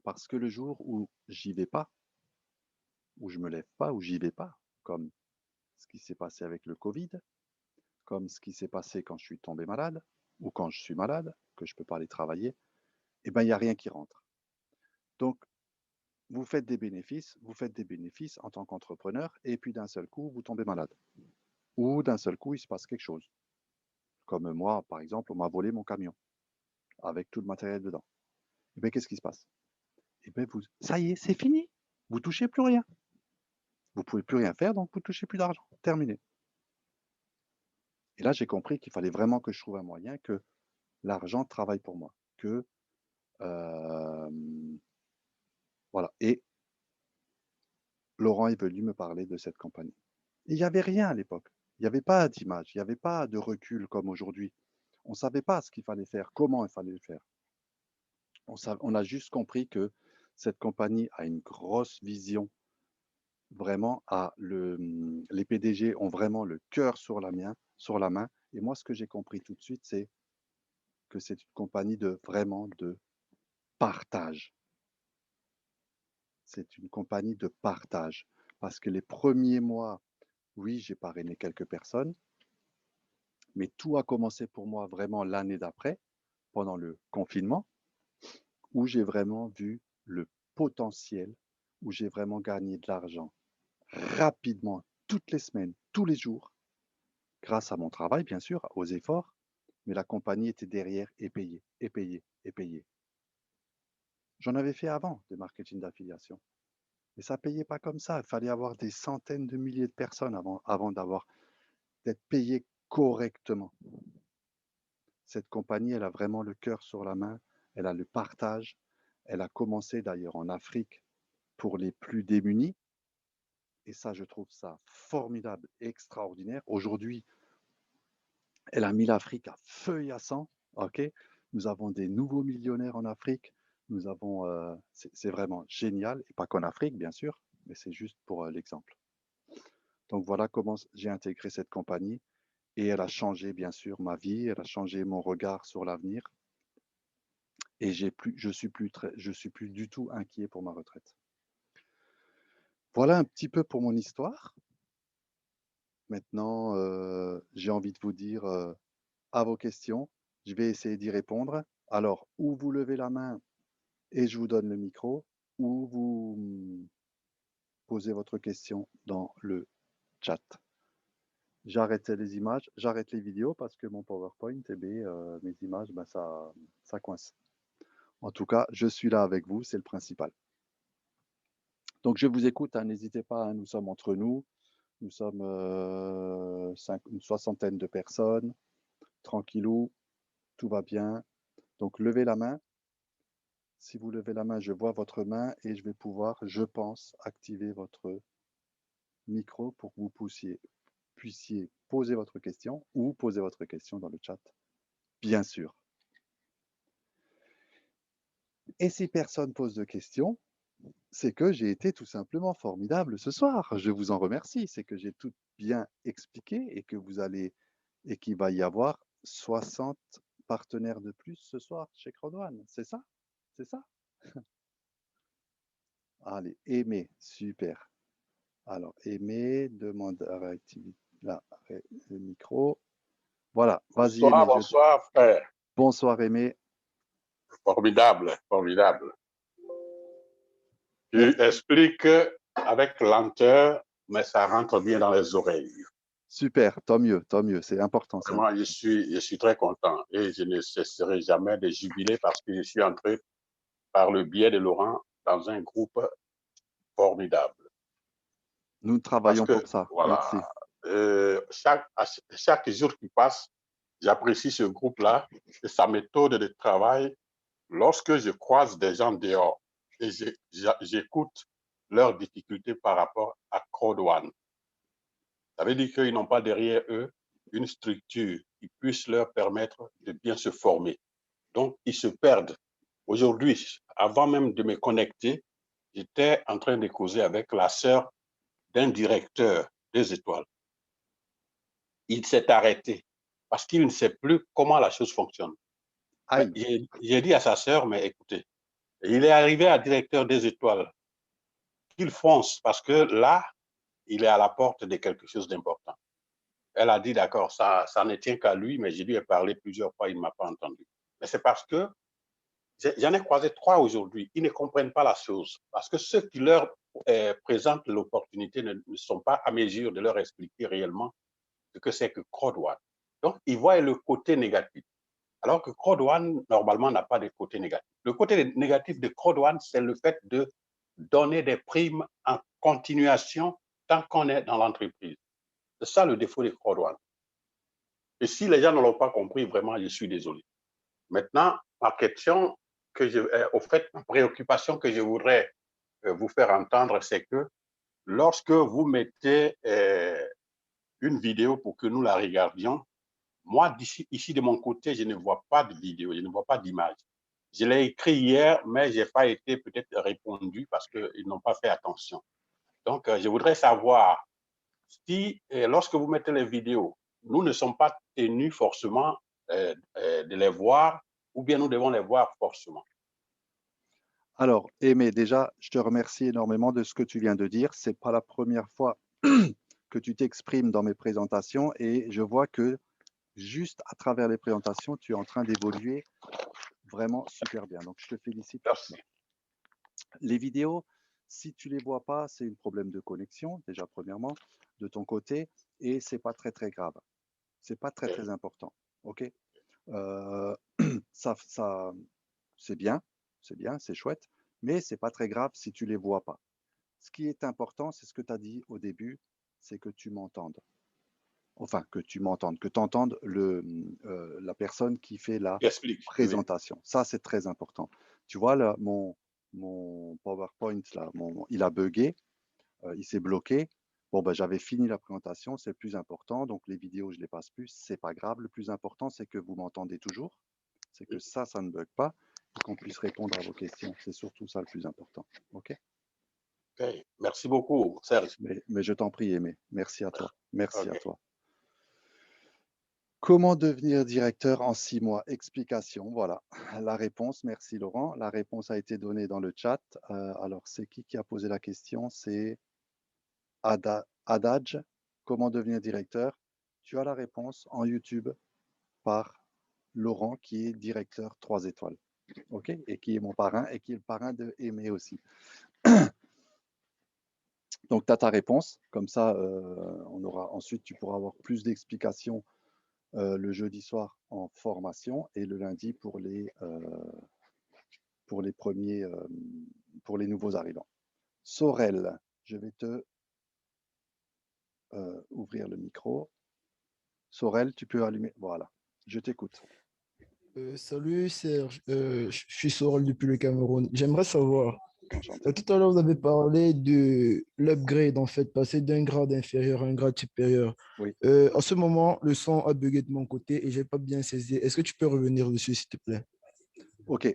Parce que le jour où j'y vais pas, où je me lève pas, où j'y vais pas, comme ce qui s'est passé avec le Covid, comme ce qui s'est passé quand je suis tombé malade, ou quand je suis malade, que je peux pas aller travailler, eh ben, il n'y a rien qui rentre. Donc, vous faites des bénéfices en tant qu'entrepreneur, et puis d'un seul coup, vous tombez malade. Ou d'un seul coup, il se passe quelque chose. Comme moi, par exemple, on m'a volé mon camion, avec tout le matériel dedans. Et bien, qu'est-ce qui se passe? Et bien, ça y est, c'est fini. Vous touchez plus rien. Vous pouvez plus rien faire, donc vous touchez plus d'argent. Terminé. Et là, j'ai compris qu'il fallait vraiment que je trouve un moyen que l'argent travaille pour moi. Que voilà. Et Laurent est venu me parler de cette compagnie. Il n'y avait rien à l'époque. Il n'y avait pas d'image, il n'y avait pas de recul comme aujourd'hui. On ne savait pas ce qu'il fallait faire, comment il fallait le faire. On a juste compris que cette compagnie a une grosse vision, vraiment, les PDG ont vraiment le cœur sur la main. Et moi, ce que j'ai compris tout de suite, c'est que c'est une compagnie vraiment de partage. C'est une compagnie de partage. Parce que les premiers mois, oui, j'ai parrainé quelques personnes, mais tout a commencé pour moi vraiment l'année d'après, pendant le confinement, où j'ai vraiment vu le potentiel, où j'ai vraiment gagné de l'argent rapidement, toutes les semaines, tous les jours, grâce à mon travail, bien sûr, aux efforts, mais la compagnie était derrière et payait, et payait, et payait. J'en avais fait avant des marketing d'affiliation, mais ça ne payait pas comme ça. Il fallait avoir des centaines de milliers de personnes avant d'être payé correctement. Cette compagnie, elle a vraiment le cœur sur la main, elle a le partage. Elle a commencé d'ailleurs en Afrique pour les plus démunis. Et ça, je trouve ça formidable, extraordinaire. Aujourd'hui, elle a mis l'Afrique à feu et à sang. Ok, nous avons des nouveaux millionnaires en Afrique. Nous avons, c'est vraiment génial. Et pas qu'en Afrique, bien sûr, mais c'est juste pour l'exemple. Donc voilà comment j'ai intégré cette compagnie. Et elle a changé, bien sûr, ma vie. Elle a changé mon regard sur l'avenir. Et je suis plus du tout inquiet pour ma retraite. Voilà un petit peu pour mon histoire. Maintenant, j'ai envie de vous dire à vos questions. Je vais essayer d'y répondre. Alors, ou vous levez la main et je vous donne le micro, ou vous posez votre question dans le chat. J'arrête les images, j'arrête les vidéos parce que mon PowerPoint, mes images, ben ça coince. En tout cas, je suis là avec vous, c'est le principal. Donc, je vous écoute, hein, n'hésitez pas, hein, nous sommes entre nous. Nous sommes une soixantaine de personnes, tranquillou, tout va bien. Donc, levez la main. Si vous levez la main, je vois votre main et je vais pouvoir, je pense, activer votre micro pour que vous puissiez poser votre question ou poser votre question dans le chat, bien sûr. Et si personne pose de questions, c'est que j'ai été tout simplement formidable ce soir. Je vous en remercie. C'est que j'ai tout bien expliqué et qu'il va y avoir 60 partenaires de plus ce soir chez Crowdone. C'est ça? C'est ça? Allez, aimez, super. Alors, Aimé demande à réactiver le micro. Voilà, vas-y Aimé. Bonsoir, frère. Bonsoir Aimé. Formidable, formidable. Tu expliques avec lenteur, mais ça rentre bien dans les oreilles. Super, tant mieux, c'est important. Vraiment, je suis très content et je ne cesserai jamais de jubiler parce que je suis entré par le biais de Laurent dans un groupe formidable. Nous travaillons pour ça. Voilà, merci. chaque jour qui passe, j'apprécie ce groupe-là et sa méthode de travail. Lorsque je croise des gens dehors et j'écoute leurs difficultés par rapport à Crowd1, ça veut dire qu'ils n'ont pas derrière eux une structure qui puisse leur permettre de bien se former. Donc, ils se perdent. Aujourd'hui, avant même de me connecter, j'étais en train de causer avec la sœur d'un directeur des étoiles. Il s'est arrêté parce qu'il ne sait plus comment la chose fonctionne. J'ai dit à sa sœur, mais écoutez, il est arrivé à directeur des étoiles, qu'il fonce parce que là, il est à la porte de quelque chose d'important. Elle a dit, d'accord, ça ne tient qu'à lui, mais je lui ai parlé plusieurs fois, il ne m'a pas entendu. Mais c'est parce que j'en ai croisé 3 aujourd'hui, ils ne comprennent pas la chose. Parce que ceux qui leur présentent l'opportunité ne sont pas à mesure de leur expliquer réellement ce que c'est que Crowd1. Donc, ils voient le côté négatif. Alors que Crowd1, normalement, n'a pas de côté négatif. Le côté négatif de Crowd1, c'est le fait de donner des primes en continuation tant qu'on est dans l'entreprise. C'est ça le défaut de Crowd1. Et si les gens ne l'ont pas compris, vraiment, je suis désolé. Maintenant, ma question, au fait, ma préoccupation que je voudrais vous faire entendre, c'est que lorsque vous mettez une vidéo pour que nous la regardions, moi, ici de mon côté, je ne vois pas de vidéo, je ne vois pas d'image. Je l'ai écrit hier, mais je n'ai pas été peut-être répondu parce qu'ils n'ont pas fait attention. Donc, je voudrais savoir si, lorsque vous mettez les vidéos, nous ne sommes pas tenus forcément de les voir ou bien nous devons les voir forcément. Alors, Aimé, déjà, je te remercie énormément de ce que tu viens de dire. Ce n'est pas la première fois que tu t'exprimes dans mes présentations et je vois que juste à travers les présentations, tu es en train d'évoluer vraiment super bien. Donc, je te félicite. Merci. Les vidéos, si tu ne les vois pas, c'est un problème de connexion, déjà premièrement, de ton côté, et ce n'est pas très, très grave. Ce n'est pas très, très important. OK, ça c'est bien, c'est chouette, mais ce n'est pas très grave si tu ne les vois pas. Ce qui est important, c'est ce que tu as dit au début, c'est que tu m'entendes. Enfin, que tu m'entendes, que tu entendes la personne qui fait la présentation. Oui. Ça, c'est très important. Tu vois, là, mon PowerPoint, là, il a bugué, il s'est bloqué. Bon, ben, j'avais fini la présentation, c'est le plus important. Donc, les vidéos, je ne les passe plus, c'est pas grave. Le plus important, c'est que vous m'entendez toujours. C'est que ça ne bug pas et qu'on puisse répondre à vos questions. C'est surtout ça le plus important. OK? Okay. Merci beaucoup, Serge. Mais je t'en prie, Aimé. Merci à toi. Merci à toi. Comment devenir directeur en 6 mois? Explication, voilà. La réponse, merci Laurent. La réponse a été donnée dans le chat. Alors, c'est qui a posé la question? C'est Adaj. Comment devenir directeur? Tu as la réponse en YouTube par Laurent, qui est directeur 3 étoiles. OK? Et qui est mon parrain et qui est le parrain de Aimé aussi. Donc, tu as ta réponse. Comme ça, ensuite, tu pourras avoir plus d'explications le jeudi soir en formation et le lundi pour les nouveaux arrivants. Sorel, je vais te ouvrir le micro. Sorel, tu peux allumer. Voilà, je t'écoute. Salut Serge, je suis Sorel depuis le Cameroun. J'aimerais savoir, tout à l'heure vous avez parlé de l'upgrade, en fait, passer d'un grade inférieur à un grade supérieur. Oui. À ce moment, le son a bugué de mon côté et je n'ai pas bien saisi. Est-ce que tu peux revenir dessus, s'il te plaît? Ok.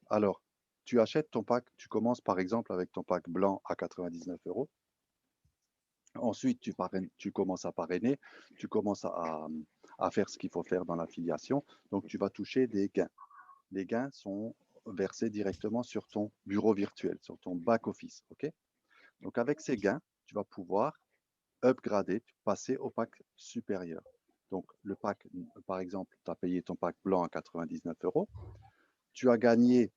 Alors, tu achètes ton pack, tu commences par exemple avec ton pack blanc à 99 €. Ensuite, tu commences à parrainer, tu commences à faire ce qu'il faut faire dans l'affiliation. Donc, tu vas toucher des gains. Les gains sont versés directement sur ton bureau virtuel, sur ton back-office. OK? Donc, avec ces gains, tu vas pouvoir upgrader, passer au pack supérieur. Donc, le pack, par exemple, tu as payé ton pack blanc à 99 €. Tu as gagné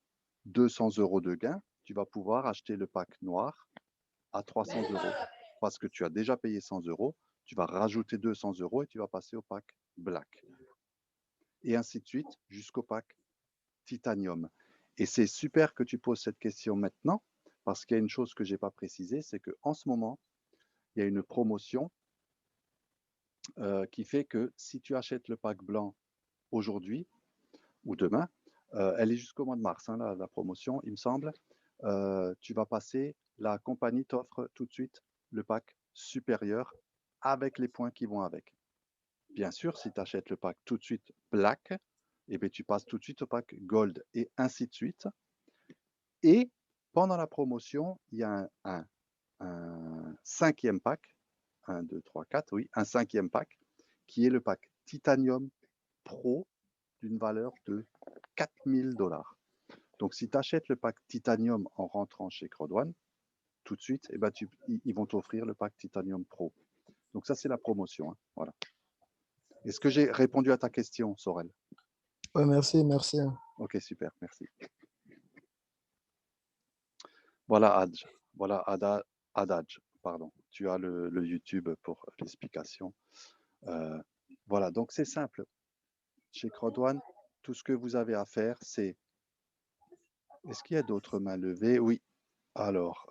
200 € de gain. Tu vas pouvoir acheter le pack noir à 300 € parce que tu as déjà payé 100 €. Tu vas rajouter 200 € et tu vas passer au pack black. Et ainsi de suite jusqu'au pack titanium. Et c'est super que tu poses cette question maintenant parce qu'il y a une chose que je n'ai pas précisée, c'est qu'en ce moment, il y a une promotion qui fait que si tu achètes le pack blanc aujourd'hui ou demain, elle est jusqu'au mois de mars, hein, la promotion, il me semble. Tu vas passer, la compagnie t'offre tout de suite le pack supérieur avec les points qui vont avec. Bien sûr, si tu achètes le pack tout de suite black, eh bien, tu passes tout de suite au pack gold et ainsi de suite. Et pendant la promotion, il y a un cinquième pack, 1, 2, 3, 4, oui, un cinquième pack, qui est le pack Titanium Pro d'une valeur de 4000 $. Donc, si tu achètes le pack Titanium en rentrant chez CrowdOne, tout de suite, eh ben, ils vont t'offrir le pack Titanium Pro. Donc, ça, c'est la promotion. Hein, voilà. Est-ce que j'ai répondu à ta question, Sorel? Ouais, merci, merci. Ok, super, merci. Voilà, Adj. Voilà, Adaj, pardon. Tu as le YouTube pour l'explication. Voilà, donc c'est simple. Chez CrowdOne, tout ce que vous avez à faire, c'est... Est-ce qu'il y a d'autres mains levées? Oui. Alors,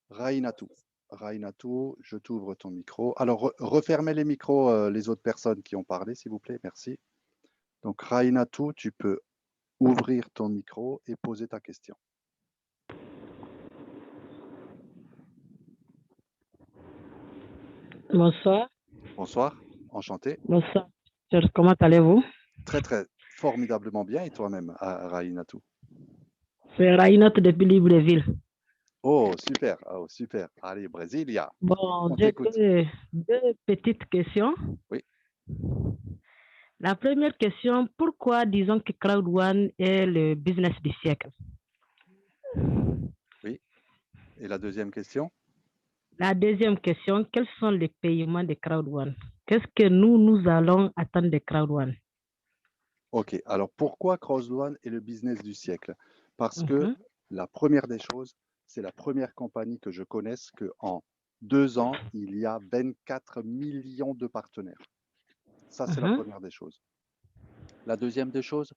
Rainatou. Rainatou, je t'ouvre ton micro. Alors, refermez les micros, les autres personnes qui ont parlé, s'il vous plaît. Merci. Donc, Rainatou, tu peux ouvrir ton micro et poser ta question. Bonsoir. Bonsoir, enchanté. Bonsoir. Comment allez-vous? Très, très formidablement bien. Et toi-même, Rainatou? C'est Rainot depuis Libreville. Oh, super. Oh, super. Allez, Brasilia. Bon, On j'ai t'écoute. deux petites questions. Oui. La première question, pourquoi disons que CrowdOne est le business du siècle? Oui. Et la deuxième question? La deuxième question, quels sont les paiements de CrowdOne? Qu'est-ce que nous allons attendre de CrowdOne? Ok, alors pourquoi CrowdOne est le business du siècle? Parce que la première des choses, c'est la première compagnie que je connaisse qu'en 2 ans, il y a 24 millions de partenaires. Ça, c'est la première des choses. La deuxième des choses,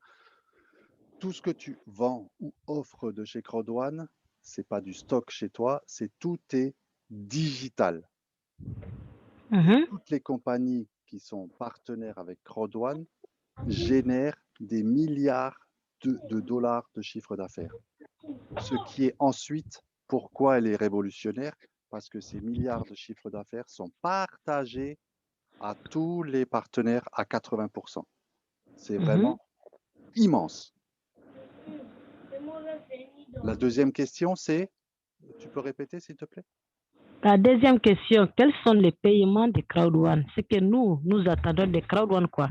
tout ce que tu vends ou offres de chez CrowdOne, ce n'est pas du stock chez toi, tout est digital. Et toutes les compagnies qui sont partenaires avec CrowdOne génèrent des milliards de dollars de chiffre d'affaires. Ce qui est ensuite, pourquoi elle est révolutionnaire? Parce que ces milliards de chiffre d'affaires sont partagés à tous les partenaires à 80%. C'est vraiment immense. La deuxième question, c'est, tu peux répéter s'il te plaît? La deuxième question, quels sont les paiements de CrowdOne? C'est que nous attendons de CrowdOne quoi?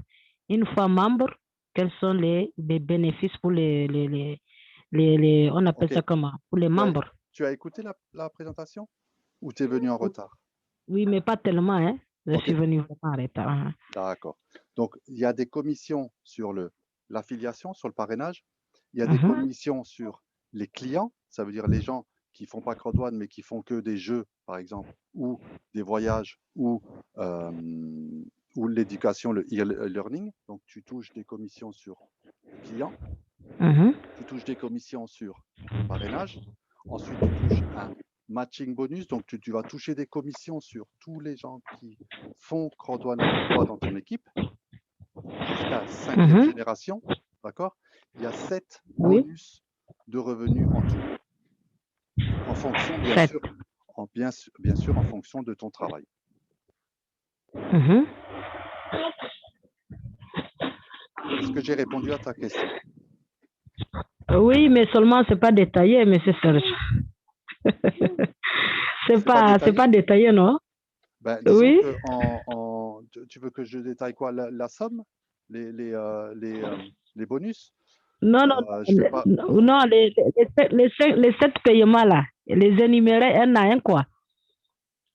Une fois membre, quels sont les bénéfices pour on appelle ça comment? Pour les membres. Tu as écouté la présentation ou tu es venu en retard? Oui, mais pas tellement, hein? Je suis venu vraiment en retard. D'accord. Donc, il y a des commissions sur l'affiliation, sur le parrainage. Il y a des commissions sur les clients, ça veut dire les gens qui ne font pas CrowdOne, mais qui font que des jeux, par exemple, ou des voyages, ou l'éducation, le e-learning. Donc, tu touches des commissions sur les clients. Tu touches des commissions sur le parrainage. Ensuite, tu touches un matching bonus. Donc, tu vas toucher des commissions sur tous les gens qui font CrowdOne avec toi dans ton équipe. Jusqu'à 5e génération. D'accord? Il y a 7 bonus de revenus en tout. En fonction, bien sûr, en fonction de ton travail. Est-ce que j'ai répondu à ta question? Oui, mais seulement c'est pas détaillé, M. Serge. c'est pas détaillé, non? Ben, disons que tu veux que je détaille quoi? La somme? Les bonus? Non, non, les 7 paiements là, les énumérer un à un, quoi.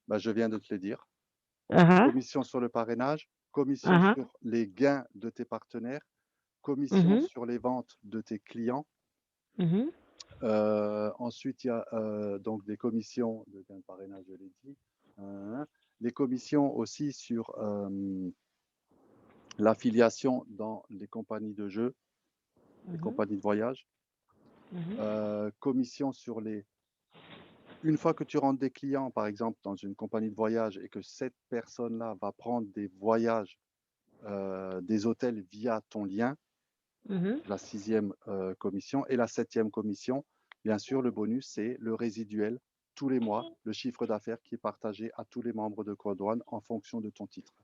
Bah, je viens de te les dire. Uh-huh. Commission sur le parrainage, commission Uh-huh. sur les gains de tes partenaires, commission Mhm. sur les ventes de tes clients. Mhm. Ensuite, il y a donc des commissions de gains de parrainage, je l'ai dit. Les commissions aussi sur l'affiliation dans les compagnies de jeux, les Mhm. compagnies de voyage. Mhm. Commission sur les... Une fois que tu rentres des clients, par exemple, dans une compagnie de voyage et que cette personne-là va prendre des voyages, des hôtels via ton lien, Mhm. la 6e commission. Et la 7e commission, bien sûr, le bonus, c'est le résiduel tous les mois, le chiffre d'affaires qui est partagé à tous les membres de Crodouane en fonction de ton titre.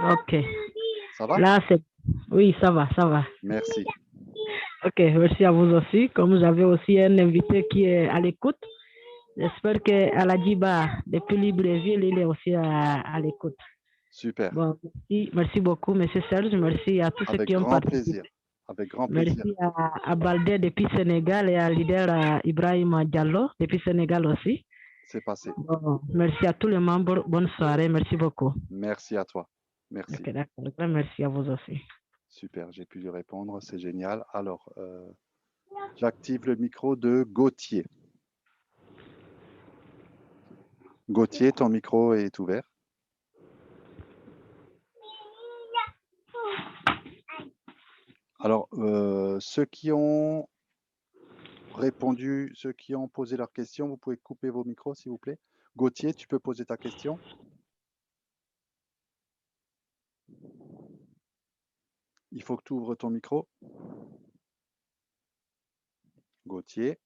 Ok. Ça va? Là, c'est... Oui, ça va, ça va. Merci. Ok, merci à vous aussi. Comme vous avez aussi un invité qui est à l'écoute, j'espère qu'Aladjiba, depuis Libreville, il est aussi à l'écoute. Super. Bon, merci beaucoup, M. Serge. Merci à tous ceux Avec qui ont grand participé. plaisir. Avec grand plaisir. Merci à Baldé depuis Sénégal et à leader Ibrahim Diallo depuis Sénégal aussi. C'est passé. Bon, merci à tous les membres. Bonne soirée. Merci beaucoup. Merci à toi. Merci. Ok, d'accord. Merci à vous aussi. Super, j'ai pu lui répondre. C'est génial. Alors, j'active le micro de Gauthier. Gauthier, ton micro est ouvert. Alors, ceux qui ont répondu, ceux qui ont posé leurs questions, vous pouvez couper vos micros, s'il vous plaît. Gauthier, tu peux poser ta question. Il faut que tu ouvres ton micro. Gauthier.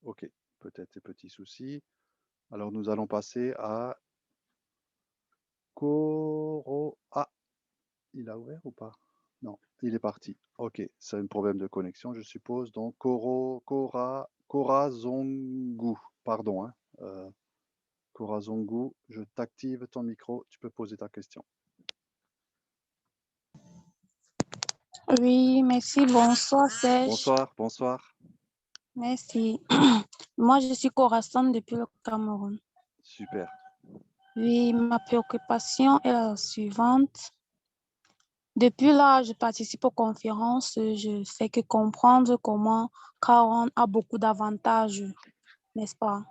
OK, peut-être des petits soucis. Alors, nous allons passer à Coro. Ah, il a ouvert ou pas? Non, il est parti. OK, c'est un problème de connexion, je suppose. Donc, Corazongu, pardon. Hein, Corazongu, je t'active ton micro, tu peux poser ta question. Oui, merci. Bonsoir, Serge. Bonsoir, bonsoir. Merci. Moi, je suis Corazon depuis le Cameroun. Super. Oui, ma préoccupation est la suivante. Depuis là, je participe aux conférences. Je fais que comprendre comment Caron a beaucoup d'avantages, n'est-ce pas?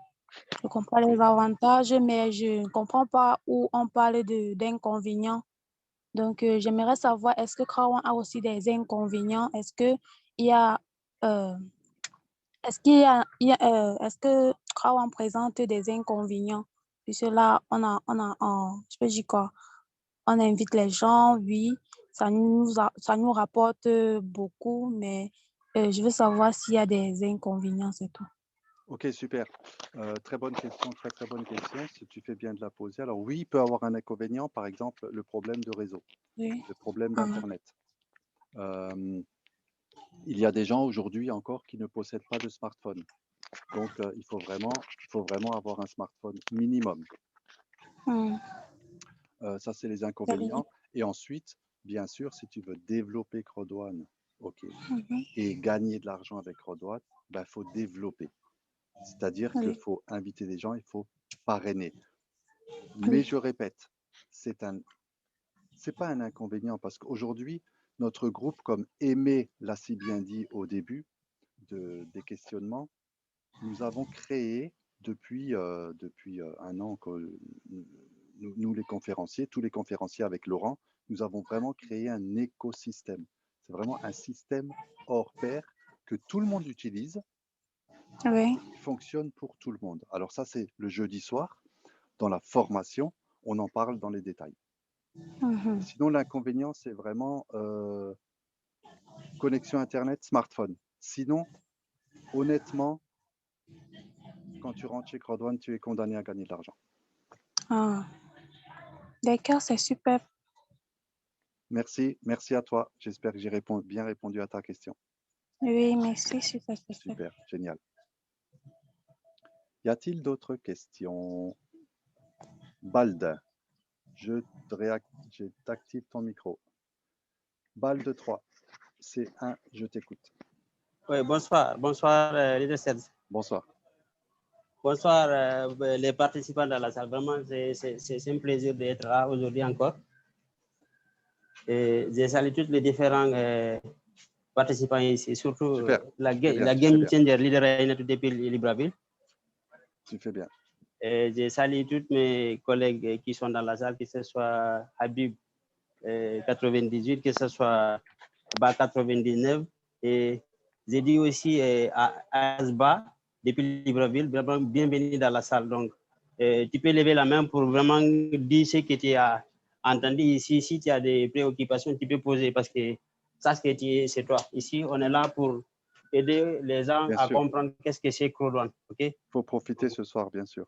Je comprends les avantages, mais je ne comprends pas où on parle d'inconvénients. Donc, j'aimerais savoir, est-ce que Caron a aussi des inconvénients? Est-ce qu'il y a... est-ce que Kawan présente des inconvénients? Puisque là, je peux dire quoi? On invite les gens, oui, ça nous rapporte beaucoup, mais je veux savoir s'il y a des inconvénients, c'est tout. Ok, super. Très bonne question, très très bonne question. Si tu fais bien de la poser. Alors oui, il peut avoir un inconvénient, par exemple, le problème de réseau, Oui. le problème d'Internet. Il y a des gens aujourd'hui encore qui ne possèdent pas de smartphone. Donc, il faut vraiment avoir un smartphone minimum. Ça, c'est les inconvénients. Et ensuite, bien sûr, si tu veux développer Crodouane, et gagner de l'argent avec Crodouane, ben, faut développer. C'est-à-dire qu'il faut inviter des gens, il faut parrainer. Mais je répète, c'est pas un inconvénient parce qu'aujourd'hui, notre groupe, comme Aimé l'a si bien dit au début des questionnements, nous avons créé depuis un an, nous les conférenciers, tous les conférenciers avec Laurent, nous avons vraiment créé un écosystème. C'est vraiment un système hors pair que tout le monde utilise, qui fonctionne pour tout le monde. Alors ça, c'est le jeudi soir. Dans la formation, on en parle dans les détails. Sinon, l'inconvénient, c'est vraiment connexion Internet, smartphone. Sinon, honnêtement, quand tu rentres chez Crodouane, tu es condamné à gagner de l'argent. Ah, d'accord, c'est super. Merci, merci à toi. J'espère que j'ai bien répondu à ta question. Oui, merci, super. Super, génial. Y a-t-il d'autres questions? Bald, je t'active ton micro. Bald 3, c'est 1, je t'écoute. Oui, bonsoir, leader Serge. Bonsoir. Bonsoir les participants dans la salle. Vraiment, c'est un plaisir d'être là aujourd'hui encore. Et je salue tous les différents participants ici, surtout la Game Changer leader depuis Libreville. Tu fais bien. Et je salue tous mes collègues qui sont dans la salle, que ce soit Habib 98, que ce soit Ba 99. Et j'ai dit aussi à Asba depuis Libreville, vraiment bienvenue dans la salle. Donc, tu peux lever la main pour vraiment dire ce que tu as entendu ici. Si tu as des préoccupations, tu peux poser parce que ça, c'est toi. Ici, on est là pour aider les gens Bien à sûr. comprendre qu'est-ce que c'est Crowd1. Il faut profiter ce soir, bien sûr.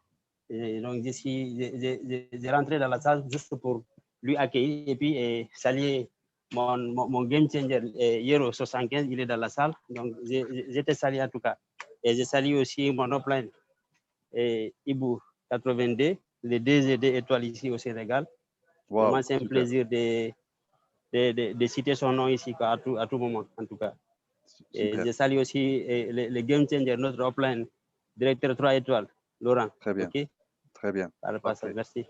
Et donc, j'ai rentré dans la salle juste pour lui accueillir et puis saluer mon game changer, Yero 75, il est dans la salle. Donc, je te salue en tout cas. Et je salue aussi mon upline, Ibu 82, les DGD étoiles ici au Sénégal. Wow, vraiment, c'est un super. plaisir de citer son nom ici quoi, à tout moment, en tout cas. Et Super. je salue aussi le game changer, notre upline, directeur 3 étoiles, Laurent. Très bien. Okay? Très bien. Par le passage, merci.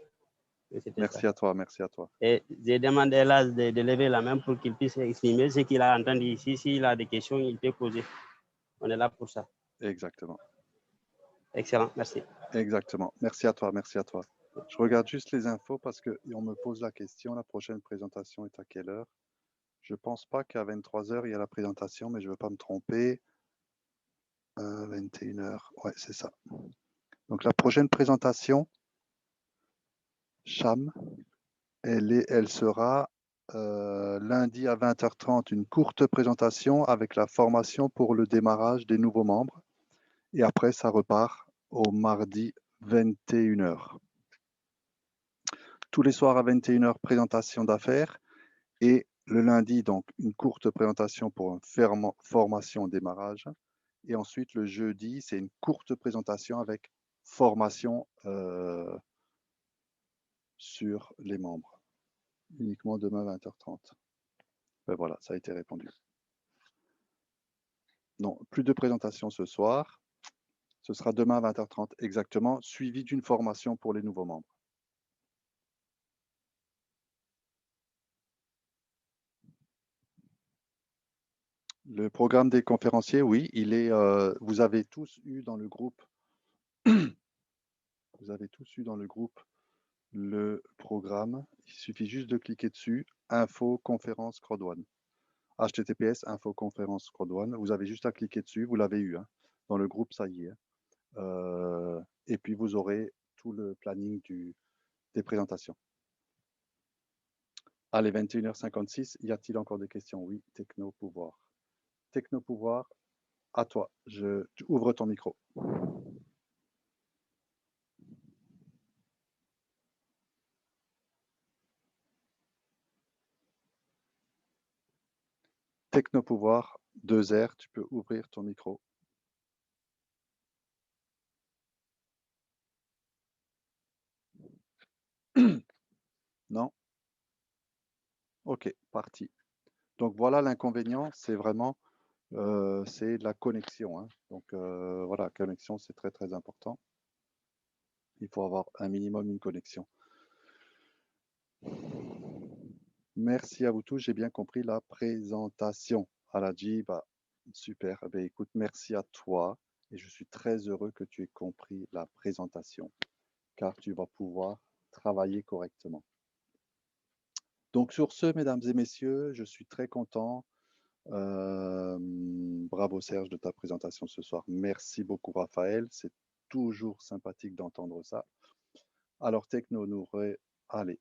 Merci à toi, merci à toi. Et je demande à Elas de lever la main pour qu'il puisse exprimer ce qu'il a entendu ici. S'il a des questions, il peut poser. On est là pour ça. Exactement. Excellent, merci. Exactement. Merci à toi, merci à toi. Je regarde juste les infos parce qu'on me pose la question, la prochaine présentation est à quelle heure? Je pense pas qu'à 23h, il y a la présentation, mais je ne veux pas me tromper. 21h, ouais, c'est ça. Donc la prochaine présentation, Cham, elle sera lundi à 20h30, une courte présentation avec la formation pour le démarrage des nouveaux membres. Et après, ça repart au mardi 21h. Tous les soirs à 21h, présentation d'affaires. Et le lundi, donc, une courte présentation pour une formation démarrage. Et ensuite, le jeudi, c'est une courte présentation avec formation sur les membres. Uniquement demain 20h30. Ben voilà, ça a été répondu. Non, plus de présentation ce soir. Ce sera demain à 20h30 exactement, suivi d'une formation pour les nouveaux membres. Le programme des conférenciers, oui, il est. Vous avez tous eu dans le groupe. Vous avez tous eu dans le groupe le programme. Il suffit juste de cliquer dessus. Info conférence Crowd1. HTTPS info conférence Crowd1. Vous avez juste à cliquer dessus. Vous l'avez eu. Hein. Dans le groupe, ça y est. Et puis vous aurez tout le planning des présentations. Allez, 21h56. Y a-t-il encore des questions? Oui, techno pouvoir. Techno pouvoir, à toi. Tu ouvres ton micro. Techno pouvoir, 2R, tu peux ouvrir ton micro. Non? Ok, parti. Donc voilà l'inconvénient, c'est vraiment c'est la connexion. Hein. Donc voilà, la connexion, c'est très très important. Il faut avoir un minimum une connexion. Merci à vous tous, j'ai bien compris la présentation. Aladji, bah, super. Ben, écoute, merci à toi et je suis très heureux que tu aies compris la présentation car tu vas pouvoir travailler correctement. Donc sur ce, mesdames et messieurs, je suis très content. Bravo Serge de ta présentation ce soir. Merci beaucoup Raphaël, c'est toujours sympathique d'entendre ça. Alors Techno, allez,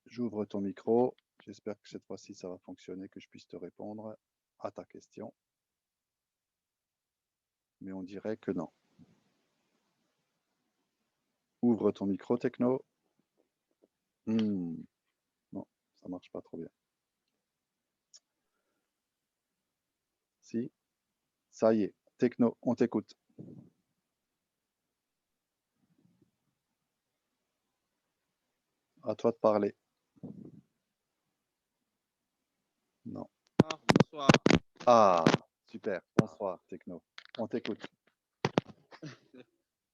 j'ouvre ton micro. J'espère que cette fois-ci ça va fonctionner, que je puisse te répondre à ta question. Mais on dirait que non. Ouvre ton micro Techno. Non, ça marche pas trop bien. Si, ça y est, Techno, on t'écoute. À toi de parler. Non. Bonsoir. Ah, super. Bonsoir, Techno. On t'écoute.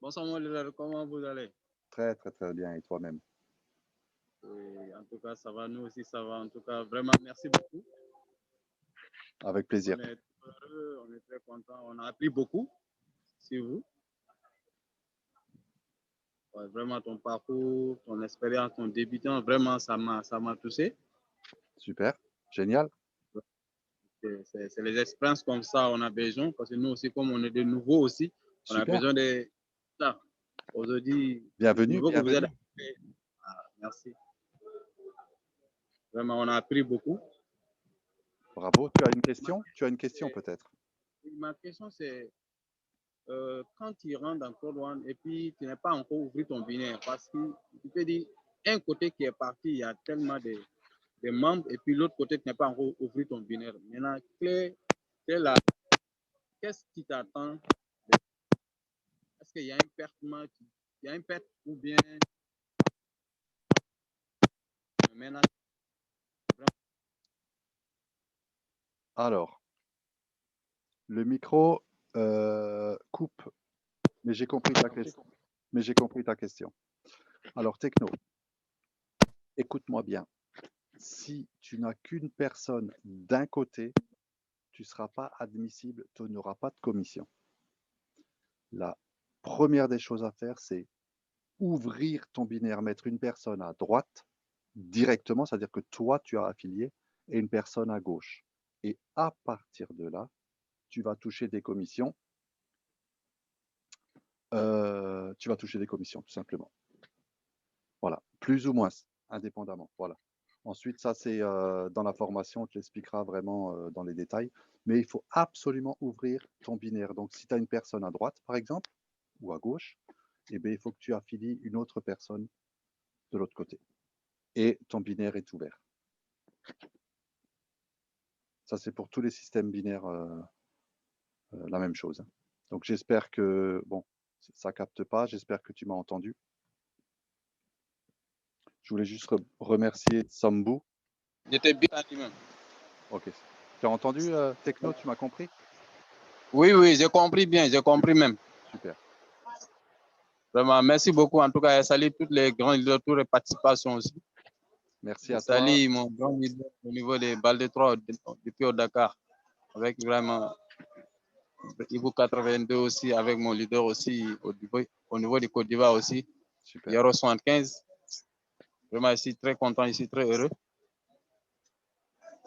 Bonsoir mon leader, comment vous allez? Très, très, très bien. Et toi-même? Oui, en tout cas, ça va, nous aussi, ça va. En tout cas, vraiment, merci beaucoup. Avec plaisir. On est heureux, on est très contents. On a appris beaucoup sur vous. Ouais, vraiment, ton parcours, ton expérience, ton débutant, vraiment, ça m'a touché. Super, génial. C'est les expériences comme ça, on a besoin, parce que nous aussi, comme on est de nouveaux aussi, on a Super. besoin de ça. Aujourd'hui, Bienvenue, le niveau que vous êtes. bienvenue. Merci. Vraiment, on a appris beaucoup. Bravo. Tu as une question? Tu as une question peut-être? Ma question, c'est quand tu rentres dans Code One et puis tu n'as pas encore ouvert ton binaire, parce que tu te dis, un côté qui est parti, il y a tellement de membres, et puis l'autre côté, tu n'as pas encore ouvert ton binaire. Maintenant, qu'est-ce qui t'attend? Est-ce qu'il y a une perte, ou bien maintenant? Alors, le micro coupe, mais j'ai compris ta question. Alors, Techno, écoute-moi bien. Si tu n'as qu'une personne d'un côté, tu ne seras pas admissible, tu n'auras pas de commission. La première des choses à faire, c'est ouvrir ton binaire, mettre une personne à droite directement, c'est-à-dire que toi, tu as affilié, et une personne à gauche. Et à partir de là, tu vas toucher des commissions. Tout simplement. Voilà, plus ou moins, indépendamment. Voilà. Ensuite, ça, c'est dans la formation, on te l'expliquera vraiment dans les détails. Mais il faut absolument ouvrir ton binaire. Donc, si tu as une personne à droite, par exemple, ou à gauche, eh bien, il faut que tu affilies une autre personne de l'autre côté. Et ton binaire est ouvert. Ça, c'est pour tous les systèmes binaires la même chose. Donc, j'espère que, bon, ça capte pas. J'espère que tu m'as entendu. Je voulais juste remercier Sambu. J'étais bien même. Ok. Tu as entendu, Techno, tu m'as compris? Oui, j'ai compris bien, j'ai compris même. Super. Vraiment, merci beaucoup. En tout cas, salut toutes les grands leaders, toutes les participations aussi. Merci à toi. Salut mon grand leader au niveau des balles de 3 depuis au Dakar. Avec vraiment Ibu 82 aussi, avec mon leader aussi au niveau du Côte d'Ivoire aussi. Super. Yaro 75. Vraiment, je suis très content, je suis très heureux.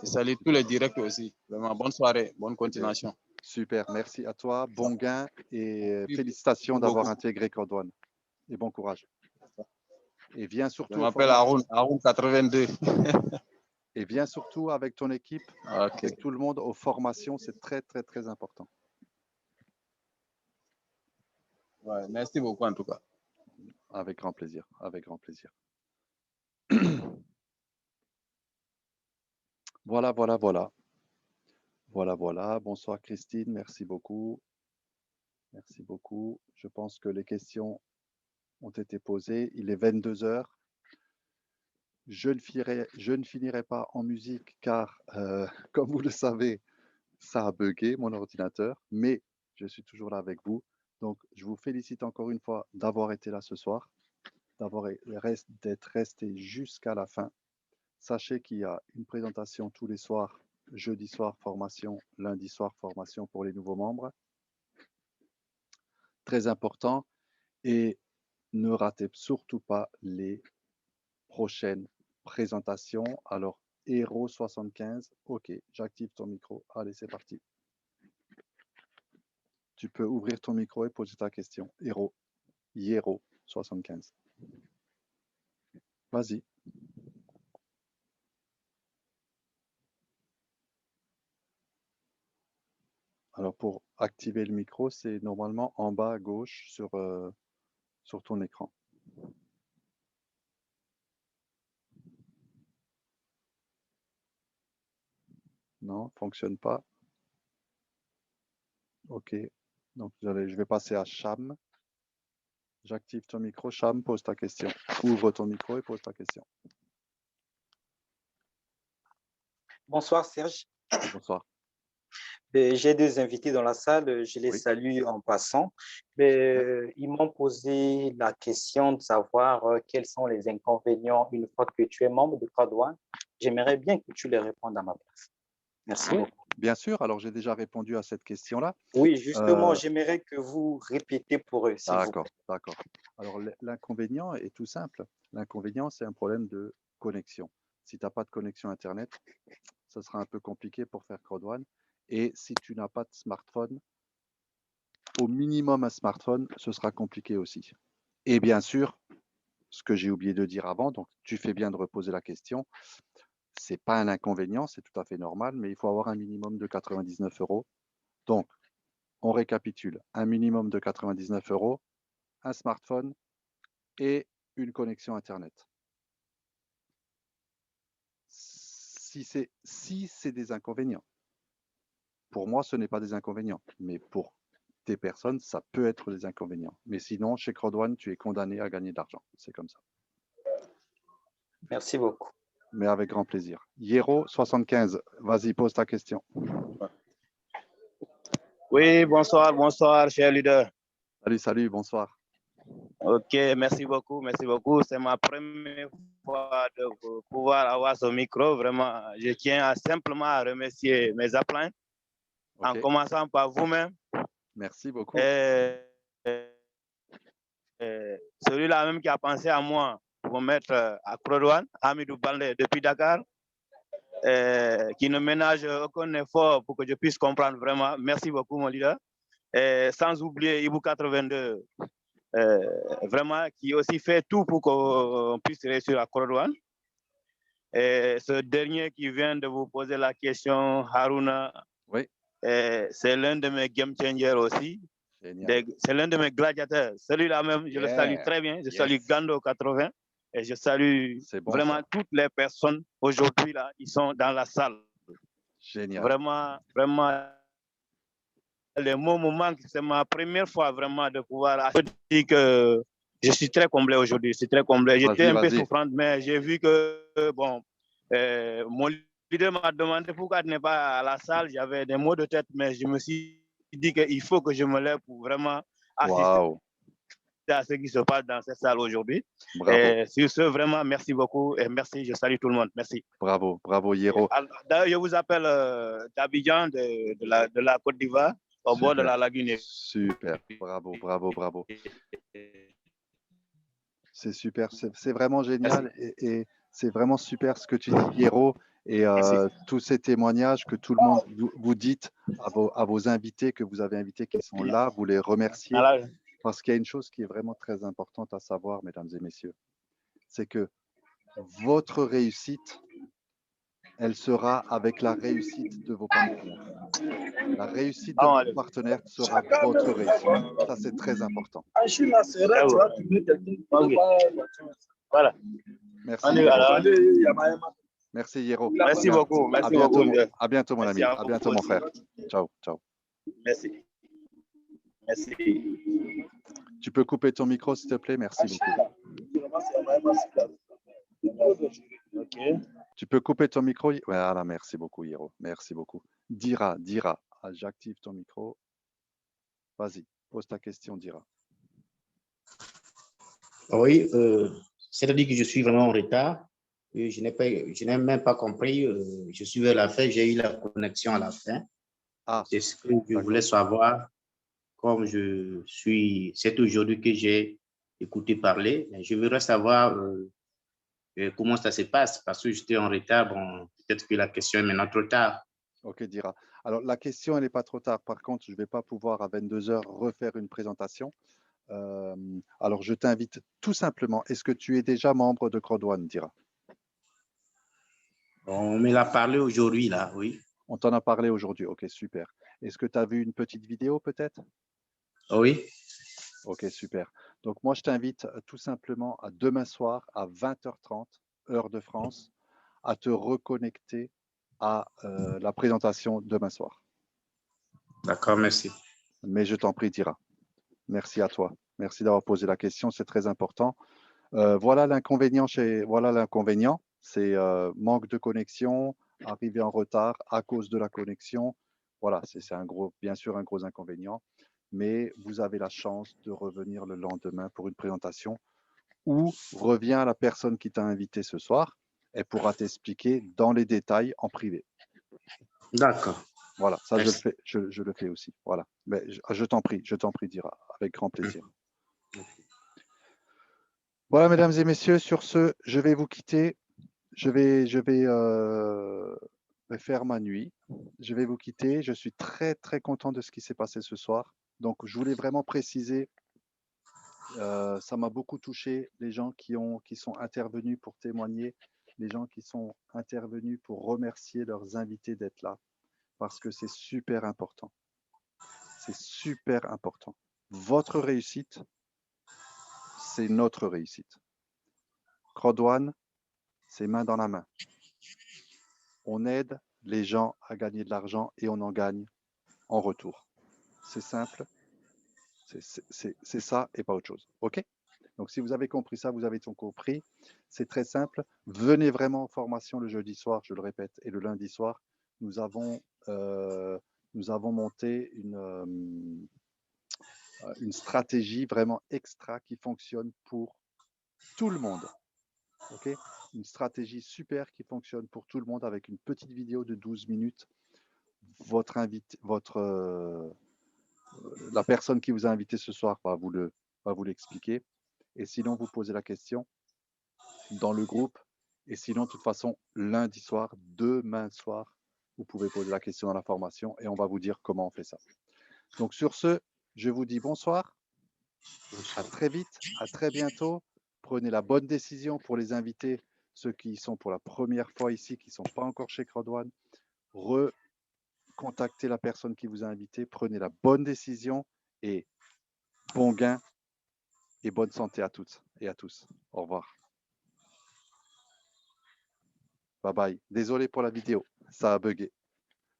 Et salut tous les directs aussi. Vraiment, bonne soirée, bonne continuation. Super, merci à toi. Bon gain et félicitations d'avoir intégré Code One. Et bon courage. Et viens surtout. Je m'appelle Haroun 82. Et viens surtout avec ton équipe, avec tout le monde aux formations. C'est très, très, très important. Ouais, merci beaucoup en tout cas. Avec grand plaisir, avec grand plaisir. Voilà. Bonsoir Christine, merci beaucoup. Merci beaucoup. Je pense que les questions ont été posées. Il est 22 h. Je ne finirai pas en musique car, comme vous le savez, ça a bugué mon ordinateur, mais je suis toujours là avec vous. Donc, je vous félicite encore une fois d'avoir été là ce soir, d'être resté jusqu'à la fin. Sachez qu'il y a une présentation tous les soirs, jeudi soir formation, lundi soir formation pour les nouveaux membres. Très important. Et ne ratez surtout pas les prochaines présentations. Alors, Hero 75, ok, j'active ton micro. Allez, c'est parti. Tu peux ouvrir ton micro et poser ta question. Hero 75. Vas-y. Alors, pour activer le micro, c'est normalement en bas à gauche sur ton écran. Non, fonctionne pas. Ok. Donc, je vais passer à Cham. J'active ton micro. Cham, pose ta question. Ouvre ton micro et pose ta question. Bonsoir Serge. Bonsoir. J'ai deux invités dans la salle, je les Oui. salue en passant. Ils m'ont posé la question de savoir quels sont les inconvénients une fois que tu es membre de Crowd1. J'aimerais bien que tu les répondes à ma place. Merci Oui, beaucoup. bien sûr. Alors, j'ai déjà répondu à cette question-là. Oui, justement, Euh, j'aimerais que vous répétez pour eux, s'il vous D'accord, plaît. d'accord. Alors, l'inconvénient est tout simple. L'inconvénient, c'est un problème de connexion. Si tu n'as pas de connexion Internet, ça sera un peu compliqué pour faire Crowd1. Et si tu n'as pas de smartphone, au minimum un smartphone, ce sera compliqué aussi. Et bien sûr, ce que j'ai oublié de dire avant, donc tu fais bien de reposer la question, c'est pas un inconvénient, c'est tout à fait normal, mais il faut avoir un minimum de 99 euros. Donc, on récapitule, un minimum de 99 euros, un smartphone et une connexion Internet. Si c'est des inconvénients, pour moi, ce n'est pas des inconvénients, mais pour des personnes, ça peut être des inconvénients. Mais sinon, chez Crowd1, tu es condamné à gagner de l'argent. C'est comme ça. Merci beaucoup. Mais avec grand plaisir. Hiero 75, vas-y, pose ta question. Oui, bonsoir, bonsoir, cher leader. Salut, bonsoir. Ok, merci beaucoup, merci beaucoup. C'est ma première fois de pouvoir avoir ce micro. Vraiment, je tiens simplement à remercier mes applaudissements, en commençant par vous-même. Merci beaucoup. Celui-là même qui a pensé à moi pour me mettre à Crowd1, Hamidou Balde depuis Dakar, qui ne ménage aucun effort pour que je puisse comprendre vraiment. Merci beaucoup, mon leader. Sans oublier Ibou 82, vraiment, qui aussi fait tout pour qu'on puisse réussir à Crowd1. Et ce dernier qui vient de vous poser la question, Haruna, oui. C'est l'un de mes game changers aussi. C'est l'un de mes gladiateurs. Celui-là même, je le salue très bien. Je salue Gando 80 et je salue vraiment toutes les personnes aujourd'hui là, ils sont dans la salle. Génial. Vraiment, vraiment, les mots me manquent. C'est ma première fois vraiment de pouvoir dire que je suis très comblé aujourd'hui. Je suis très comblé. J'étais un peu souffrante, mais j'ai vu que bon, mon leader m'a demandé pourquoi tu n'es pas à la salle. J'avais des maux de tête, mais je me suis dit qu'il faut que je me lève pour vraiment assister à ce qui se passe dans cette salle aujourd'hui. Sur ce, vraiment, merci beaucoup et merci. Je salue tout le monde. Merci. Bravo, Hiero. D'ailleurs, je vous appelle d'Abidjan, de la Côte d'Ivoire, au bord de la lagune. Super, bravo. C'est super, c'est vraiment génial et c'est vraiment super ce que tu dis, Hiero, et tous ces témoignages que tout le monde vous dites à vos invités que vous avez invités qui sont là, vous les remerciez, parce qu'il y a une chose qui est vraiment très importante à savoir, mesdames et messieurs, c'est que votre réussite, elle sera avec la réussite de vos partenaires. La réussite de vos partenaires sera votre réussite. Ça, c'est très important. Voilà. Merci, Hiero. Merci beaucoup. Merci beaucoup. À bientôt, mon ami. À bientôt, mon frère. Ciao. Merci. Tu peux couper ton micro, s'il te plaît? Merci beaucoup. Tu peux couper ton micro? Voilà, merci beaucoup, Hiero. Merci beaucoup. Dira. J'active ton micro. Vas-y, pose ta question, Dira. Oui, c'est-à-dire que je suis vraiment en retard. Je n'ai même pas compris. Je suis à la fin, j'ai eu la connexion à la fin. C'est ce que je voulais savoir. Comme c'est aujourd'hui que j'ai écouté parler, mais je voudrais savoir comment ça se passe parce que j'étais en retard. Bon, peut-être que la question est maintenant trop tard. Ok, Dira. Alors, la question, elle n'est pas trop tard. Par contre, je ne vais pas pouvoir à 22 h refaire une présentation. Alors, je t'invite tout simplement. Est-ce que tu es déjà membre de Crowd1, Dira? On me l'a parlé aujourd'hui, là, oui. On t'en a parlé aujourd'hui. Ok, super. Est-ce que tu as vu une petite vidéo, peut-être? Oui. Ok, super. Donc, moi, je t'invite tout simplement à demain soir à 20 h 30, heure de France, à te reconnecter à la présentation demain soir. D'accord, merci. Mais je t'en prie, Dira. Merci à toi. Merci d'avoir posé la question, c'est très important. Voilà l'inconvénient, c'est manque de connexion, arriver en retard à cause de la connexion, Voilà, c'est bien sûr un gros inconvénient, mais vous avez la chance de revenir le lendemain pour une présentation où reviens la personne qui t'a invité ce soir. Elle pourra t'expliquer dans les détails en privé. D'accord. Voilà, ça je le fais aussi. Voilà. Mais je t'en prie, Dira, avec grand plaisir. Voilà, mesdames et messieurs, sur ce, je vais vous quitter. Je vais faire ma nuit. Je vais vous quitter. Je suis très, très content de ce qui s'est passé ce soir. Donc, je voulais vraiment préciser, ça m'a beaucoup touché, les gens qui sont intervenus pour témoigner, les gens qui sont intervenus pour remercier leurs invités d'être là, parce que c'est super important. C'est super important. Votre réussite, c'est notre réussite. Crowd1, c'est main dans la main. On aide les gens à gagner de l'argent et on en gagne en retour. C'est simple. C'est ça et pas autre chose. OK? Donc, si vous avez compris ça, vous avez tout compris. C'est très simple. Venez vraiment en formation le jeudi soir, je le répète, et le lundi soir. Nous avons monté une stratégie vraiment extra qui fonctionne pour tout le monde. OK? Une stratégie super qui fonctionne pour tout le monde avec une petite vidéo de 12 minutes. La personne qui vous a invité ce soir va vous l'expliquer. Et sinon, vous posez la question dans le groupe. Et sinon, de toute façon, lundi soir, demain soir, vous pouvez poser la question dans la formation et on va vous dire comment on fait ça. Donc sur ce, je vous dis bonsoir. À très vite, à très bientôt. Prenez la bonne décision pour les invités, ceux qui sont pour la première fois ici, qui ne sont pas encore chez Crowd1. Recontactez la personne qui vous a invité, prenez la bonne décision et bon gain et bonne santé à toutes et à tous. Au revoir. Bye bye. Désolé pour la vidéo, ça a bugué.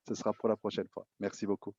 Ce sera pour la prochaine fois. Merci beaucoup.